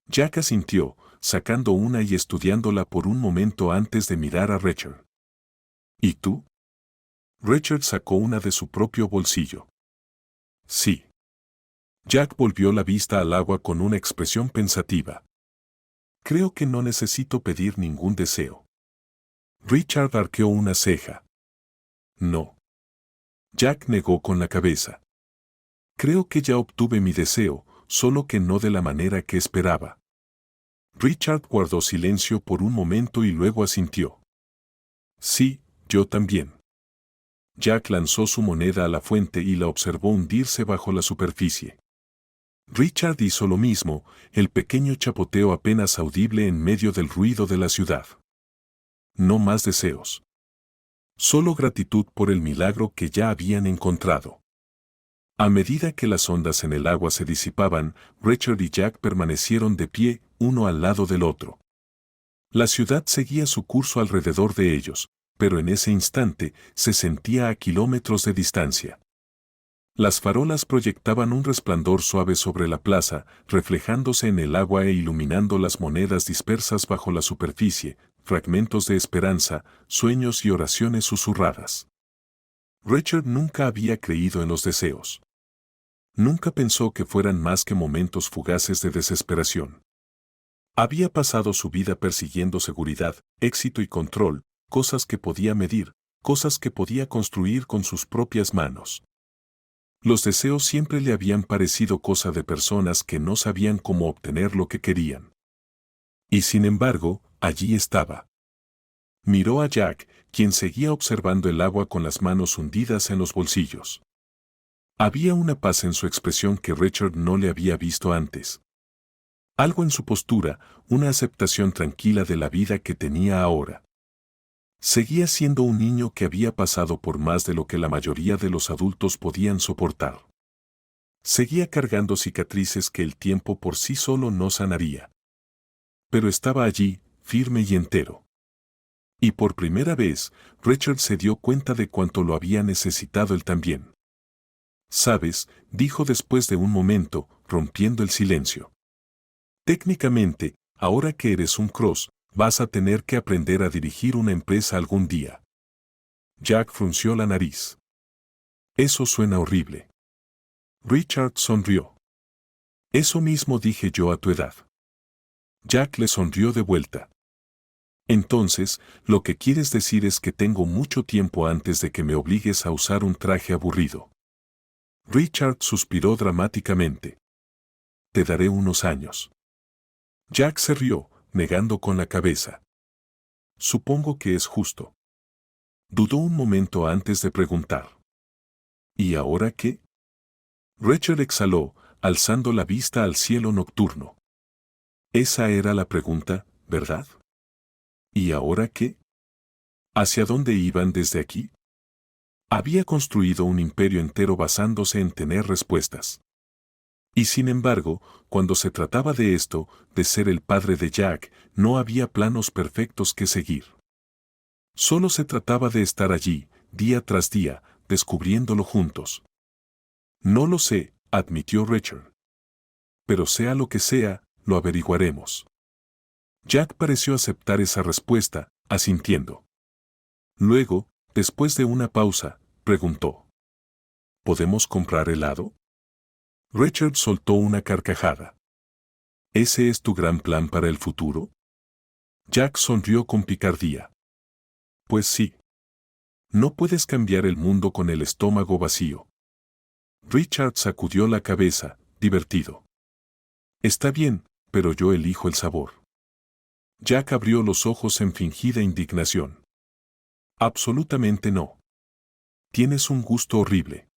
Jack asintió, sacando una y estudiándola por un momento antes de mirar a Richard. ¿Y tú? Richard sacó una de su propio bolsillo. Sí. Jack volvió la vista al agua con una expresión pensativa. Creo que no necesito pedir ningún deseo. Richard arqueó una ceja. No. Jack negó con la cabeza. Creo que ya obtuve mi deseo, solo que no de la manera que esperaba. Richard guardó silencio por un momento y luego asintió. Sí, yo también. Jack lanzó su moneda a la fuente y la observó hundirse bajo la superficie. Richard hizo lo mismo, el pequeño chapoteo apenas audible en medio del ruido de la ciudad. No más deseos. Solo gratitud por el milagro que ya habían encontrado. A medida que las ondas en el agua se disipaban, Richard y Jack permanecieron de pie, uno al lado del otro. La ciudad seguía su curso alrededor de ellos, pero en ese instante se sentía a kilómetros de distancia. Las farolas proyectaban un resplandor suave sobre la plaza, reflejándose en el agua e iluminando las monedas dispersas bajo la superficie, fragmentos de esperanza, sueños y oraciones susurradas. Richard nunca había creído en los deseos. Nunca pensó que fueran más que momentos fugaces de desesperación. Había pasado su vida persiguiendo seguridad, éxito y control, cosas que podía medir, cosas que podía construir con sus propias manos. Los deseos siempre le habían parecido cosa de personas que no sabían cómo obtener lo que querían. Y sin embargo, allí estaba. Miró a Jack, quien seguía observando el agua con las manos hundidas en los bolsillos. Había una paz en su expresión que Richard no le había visto antes. Algo en su postura, una aceptación tranquila de la vida que tenía ahora. Seguía siendo un niño que había pasado por más de lo que la mayoría de los adultos podían soportar. Seguía cargando cicatrices que el tiempo por sí solo no sanaría. Pero estaba allí, firme y entero. Y por primera vez, Richard se dio cuenta de cuánto lo había necesitado él también. «Sabes», dijo después de un momento, rompiendo el silencio. «Técnicamente, ahora que eres un Cross, vas a tener que aprender a dirigir una empresa algún día». Jack frunció la nariz. «Eso suena horrible». Richard sonrió. «Eso mismo dije yo a tu edad». Jack le sonrió de vuelta. «Entonces, lo que quieres decir es que tengo mucho tiempo antes de que me obligues a usar un traje aburrido». Richard suspiró dramáticamente. «Te daré unos años». Jack se rió, negando con la cabeza. «Supongo que es justo». Dudó un momento antes de preguntar. «¿Y ahora qué?». Richard exhaló, alzando la vista al cielo nocturno. Esa era la pregunta, ¿verdad? ¿Y ahora qué? ¿Hacia dónde iban desde aquí? Había construido un imperio entero basándose en tener respuestas. Y sin embargo, cuando se trataba de esto, de ser el padre de Jack, no había planos perfectos que seguir. Solo se trataba de estar allí, día tras día, descubriéndolo juntos. «No lo sé», admitió Richard. «Pero sea lo que sea, lo averiguaremos». Jack pareció aceptar esa respuesta, asintiendo. Luego, después de una pausa, preguntó. ¿Podemos comprar helado? Richard soltó una carcajada. ¿Ese es tu gran plan para el futuro? Jack sonrió con picardía. Pues sí. No puedes cambiar el mundo con el estómago vacío. Richard sacudió la cabeza, divertido. Está bien, pero yo elijo el sabor. Jack abrió los ojos en fingida indignación. Absolutamente no. Tienes un gusto horrible.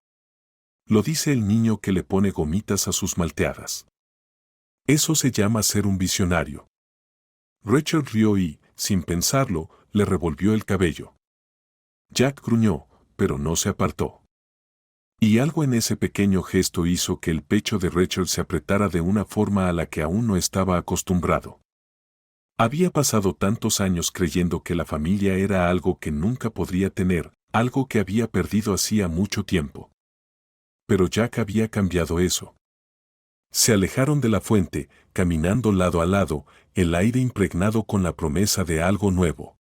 Lo dice el niño que le pone gomitas a sus malteadas. Eso se llama ser un visionario. Richard rió y, sin pensarlo, le revolvió el cabello. Jack gruñó, pero no se apartó. Y algo en ese pequeño gesto hizo que el pecho de Richard se apretara de una forma a la que aún no estaba acostumbrado. Había pasado tantos años creyendo que la familia era algo que nunca podría tener, algo que había perdido hacía mucho tiempo. Pero Jack había cambiado eso. Se alejaron de la fuente, caminando lado a lado, el aire impregnado con la promesa de algo nuevo.